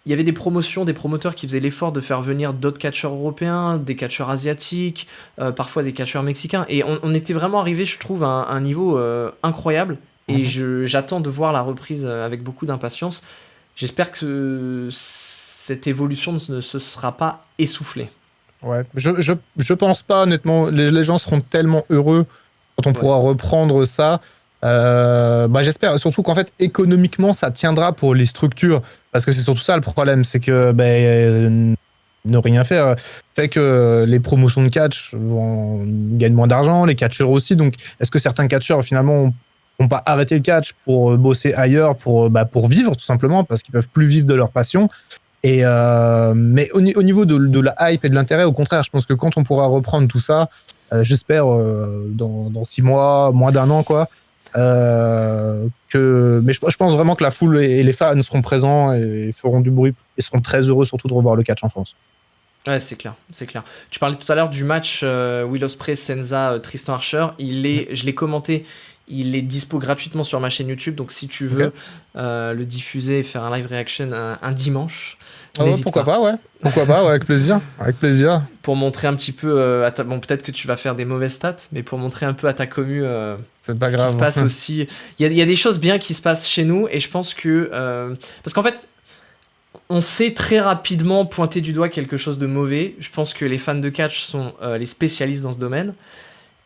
[SPEAKER 1] il y avait des promotions, des promoteurs qui faisaient l'effort de faire venir d'autres catcheurs européens, des catcheurs asiatiques, parfois des catcheurs mexicains. Et on était vraiment arrivé, je trouve, à un niveau incroyable. Et j'attends de voir la reprise avec beaucoup d'impatience. J'espère que cette évolution ne se sera pas essoufflée.
[SPEAKER 2] Ouais, je pense pas, honnêtement. Les gens seront tellement heureux quand on pourra reprendre ça. J'espère surtout qu'en fait, économiquement, ça tiendra pour les structures. Parce que c'est surtout ça le problème, c'est que ne rien faire fait que les promotions de catch gagnent moins d'argent, les catcheurs aussi. Donc, est-ce que certains catcheurs, finalement, n'ont pas arrêté le catch pour bosser ailleurs, pour vivre tout simplement, parce qu'ils peuvent plus vivre de leur passion. Mais au niveau de la hype et de l'intérêt, au contraire, je pense que quand on pourra reprendre tout ça, j'espère dans 6 mois, moins d'1 an, quoi. Mais je pense vraiment que la foule et les fans seront présents et feront du bruit et seront très heureux surtout de revoir le catch en France.
[SPEAKER 1] Ouais, c'est clair. Tu parlais tout à l'heure du match Will Ospreay, Senza, Tristan Archer. Je l'ai commenté. Il est dispo gratuitement sur ma chaîne YouTube, donc si tu veux le diffuser et faire un live reaction un dimanche,
[SPEAKER 2] pourquoi pas, avec plaisir.
[SPEAKER 1] Pour montrer un petit peu, bon, peut-être que tu vas faire des mauvaises stats, mais pour montrer un peu à ta commu
[SPEAKER 2] c'est pas
[SPEAKER 1] ce
[SPEAKER 2] grave.
[SPEAKER 1] Qui se passe aussi. Il y a des choses bien qui se passent chez nous, et je pense que... parce qu'en fait, on sait très rapidement pointer du doigt quelque chose de mauvais. Je pense que les fans de catch sont les spécialistes dans ce domaine.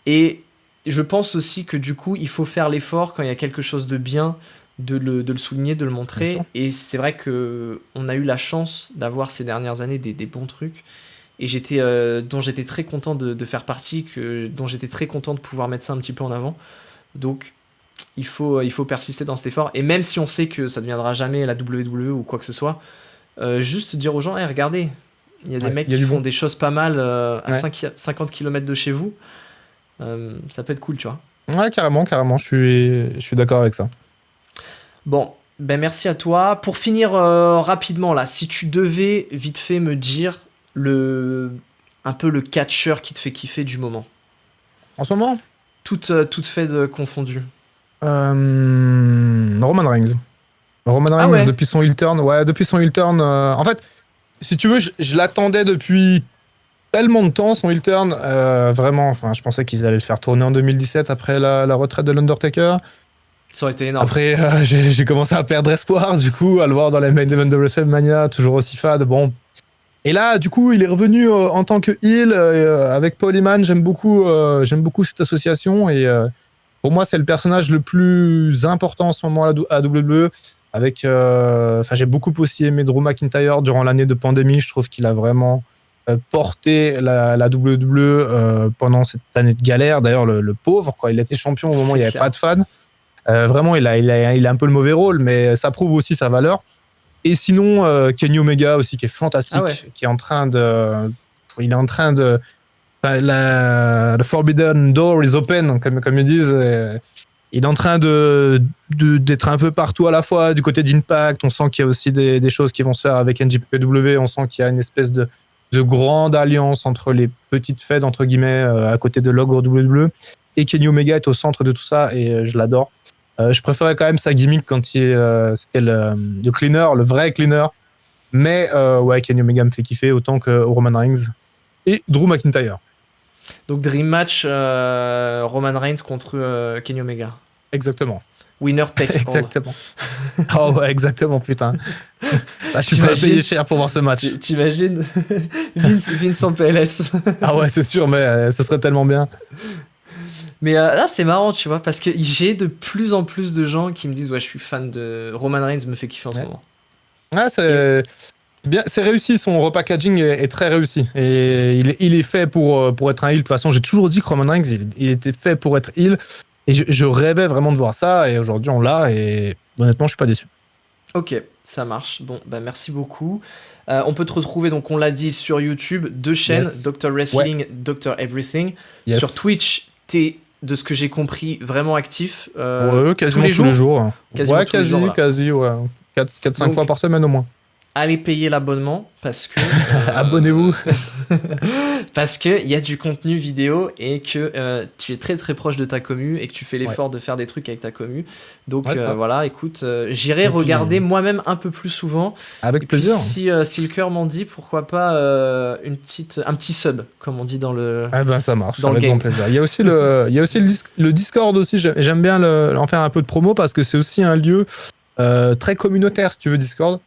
[SPEAKER 1] Et je pense aussi que du coup, il faut faire l'effort quand il y a quelque chose de bien, de le souligner, de le montrer. Et c'est vrai qu'on a eu la chance d'avoir ces dernières années des bons trucs. Et dont j'étais très content de faire partie, dont j'étais très content de pouvoir mettre ça un petit peu en avant. Donc, il faut persister dans cet effort. Et même si on sait que ça ne deviendra jamais la WWE ou quoi que ce soit, juste dire aux gens, hey, regardez, il y a des mecs qui font des choses pas mal à 50 km de chez vous. Ça peut être cool, tu vois.
[SPEAKER 2] Ouais, carrément, je suis d'accord avec ça.
[SPEAKER 1] Bon, merci à toi. Pour finir rapidement, là, si tu devais vite fait me dire un peu le catcheur qui te fait kiffer du moment.
[SPEAKER 2] En ce moment ?
[SPEAKER 1] Toute fête confondue.
[SPEAKER 2] Roman Reigns. Depuis son heel turn. Ouais, depuis son heel turn. En fait, si tu veux, je l'attendais depuis tellement de temps, son heel turn. Vraiment, enfin, je pensais qu'ils allaient le faire tourner en 2017 après la retraite de l'Undertaker.
[SPEAKER 1] Ça aurait été énorme.
[SPEAKER 2] Après, j'ai commencé à perdre espoir, du coup, à le voir dans les main events de WrestleMania, toujours aussi fade. Bon. Et là, du coup, il est revenu en tant que heel avec Paul Heyman. J'aime beaucoup cette association. Et pour moi, c'est le personnage le plus important en ce moment à WWE. J'ai beaucoup aussi aimé Drew McIntyre durant l'année de pandémie. Je trouve qu'il a vraiment porté la WWE pendant cette année de galère. D'ailleurs, le pauvre, quoi. Il était champion au moment où il n'y avait pas de fans. Vraiment, il a un peu le mauvais rôle, mais ça prouve aussi sa valeur. Et sinon, Kenny Omega aussi, qui est fantastique, qui est en train de... The Forbidden Door is open, comme ils disent. Il est en train d'être un peu partout à la fois, du côté d'Impact. On sent qu'il y a aussi des choses qui vont se faire avec NJPW. On sent qu'il y a une espèce de grande alliance entre les petites fêtes, entre guillemets, à côté de l'ogre WWE. Et Kenny Omega est au centre de tout ça, et je l'adore. Je préférais quand même sa gimmick quand c'était le cleaner, le vrai cleaner. Mais Kenny Omega me fait kiffer autant que Roman Reigns et Drew McIntyre.
[SPEAKER 1] Donc Dream Match, Roman Reigns contre Kenny Omega.
[SPEAKER 2] Exactement.
[SPEAKER 1] Winner takes all.
[SPEAKER 2] Exactement. Oh ouais, exactement, putain. Là, je suis pas payé cher pour voir ce match.
[SPEAKER 1] T'imagines Vince en PLS.
[SPEAKER 2] Ah ouais, c'est sûr, mais ce serait tellement bien.
[SPEAKER 1] Mais là, c'est marrant, tu vois, parce que j'ai de plus en plus de gens qui me disent, ouais, je suis fan de Roman Reigns, me fait kiffer en ce moment.
[SPEAKER 2] Ouais, c'est réussi, son repackaging est très réussi. Et il est fait pour être un heel. De toute façon, j'ai toujours dit que Roman Reigns, il était fait pour être heel. Et je rêvais vraiment de voir ça, et aujourd'hui on l'a, et honnêtement, je suis pas déçu.
[SPEAKER 1] Ok, ça marche. Bon, bah merci beaucoup. On peut te retrouver, donc on l'a dit, sur YouTube, 2 chaînes,
[SPEAKER 2] Yes.
[SPEAKER 1] Dr Wrestling, Dr Everything.
[SPEAKER 2] Yes.
[SPEAKER 1] Sur Twitch, t'es, de ce que j'ai compris, vraiment actif.
[SPEAKER 2] Quasiment
[SPEAKER 1] tous les jours. Quasiment
[SPEAKER 2] Ouais,
[SPEAKER 1] tous les jours, là.
[SPEAKER 2] quasi, ouais. 4-5
[SPEAKER 1] Donc,
[SPEAKER 2] fois par semaine au moins.
[SPEAKER 1] allez payer l'abonnement parce que
[SPEAKER 2] Abonnez-vous.
[SPEAKER 1] parce que il y a du contenu vidéo et que tu es très très proche de ta commu et que tu fais l'effort de faire des trucs avec ta commu. Donc voilà, écoute, j'irai regarder moi-même un peu plus souvent.
[SPEAKER 2] Avec
[SPEAKER 1] et puis,
[SPEAKER 2] plaisir.
[SPEAKER 1] si le cœur m'en dit, pourquoi pas un petit sub, comme on dit dans le.
[SPEAKER 2] Ah ben ça marche,
[SPEAKER 1] dans
[SPEAKER 2] avec
[SPEAKER 1] le game.
[SPEAKER 2] grand plaisir. Il y a aussi le Discord aussi. J'aime bien en faire un peu de promo parce que c'est aussi un lieu très communautaire, si tu veux, Discord.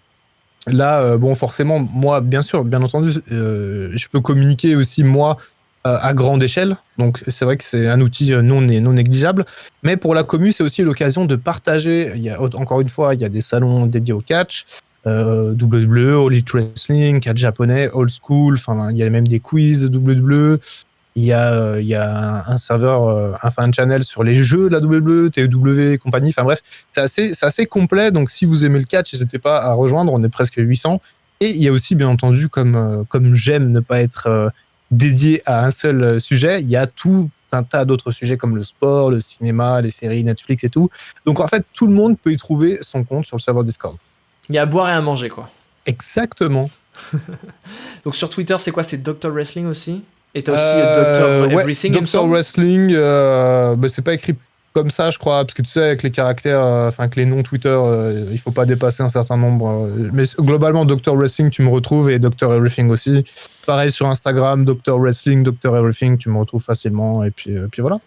[SPEAKER 2] Là, bon, forcément, moi, bien entendu, je peux communiquer aussi, moi, à grande échelle. Donc, c'est vrai que c'est un outil non négligeable. Mais pour la commu, c'est aussi l'occasion de partager. Encore une fois, il y a des salons dédiés au catch, WWE, All Elite Wrestling, catch japonais, old school. Enfin, il y a même des quiz WWE. Il y a un serveur, un fan channel sur les jeux de la WWE, TEW et compagnie. Enfin bref, c'est assez complet. Donc si vous aimez le catch, n'hésitez pas à rejoindre. On est presque 800. Et il y a aussi, bien entendu, comme j'aime ne pas être dédié à un seul sujet, il y a tout un tas d'autres sujets comme le sport, le cinéma, les séries, Netflix et tout. Donc en fait, tout le monde peut y trouver son compte sur le serveur Discord.
[SPEAKER 1] Il y a à boire et à manger, quoi.
[SPEAKER 2] Exactement.
[SPEAKER 1] Donc sur Twitter, c'est quoi? C'est Dr Wrestling aussi? Et t'as aussi Dr Everything, il me
[SPEAKER 2] Dr
[SPEAKER 1] semble.
[SPEAKER 2] Wrestling, c'est pas écrit comme ça, je crois, parce que tu sais, avec les caractères, avec les noms Twitter, il faut pas dépasser un certain nombre. Mais globalement, Dr Wrestling, tu me retrouves, et Dr Everything aussi. Pareil sur Instagram, Dr Wrestling, Dr Everything, tu me retrouves facilement, et puis voilà.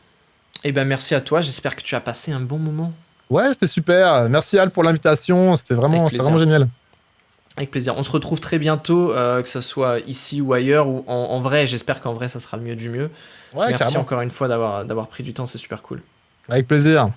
[SPEAKER 1] Eh ben merci à toi, j'espère que tu as passé un bon moment.
[SPEAKER 2] Ouais, c'était super. Merci Al pour l'invitation, c'était vraiment génial.
[SPEAKER 1] Avec plaisir. On se retrouve très bientôt, que ce soit ici ou ailleurs, ou en vrai. J'espère qu'en vrai, ça sera le mieux du mieux.
[SPEAKER 2] Ouais,
[SPEAKER 1] merci
[SPEAKER 2] carrément.
[SPEAKER 1] encore une fois d'avoir pris du temps, c'est super cool.
[SPEAKER 2] Avec plaisir.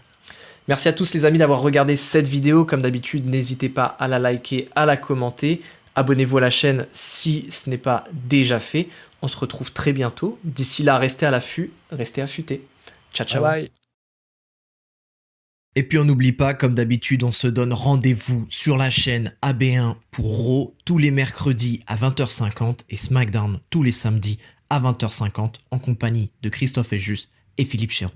[SPEAKER 1] Merci à tous les amis d'avoir regardé cette vidéo. Comme d'habitude, n'hésitez pas à la liker, à la commenter. Abonnez-vous à la chaîne si ce n'est pas déjà fait. On se retrouve très bientôt. D'ici là, restez à l'affût, restez affûtés. Ciao, ciao.
[SPEAKER 2] Bye bye.
[SPEAKER 1] Et puis on n'oublie pas, comme d'habitude, on se donne rendez-vous sur la chaîne AB1 pour Raw tous les mercredis à 20h50 et SmackDown tous les samedis à 20h50 en compagnie de Christophe Ejus et Philippe Chéroux.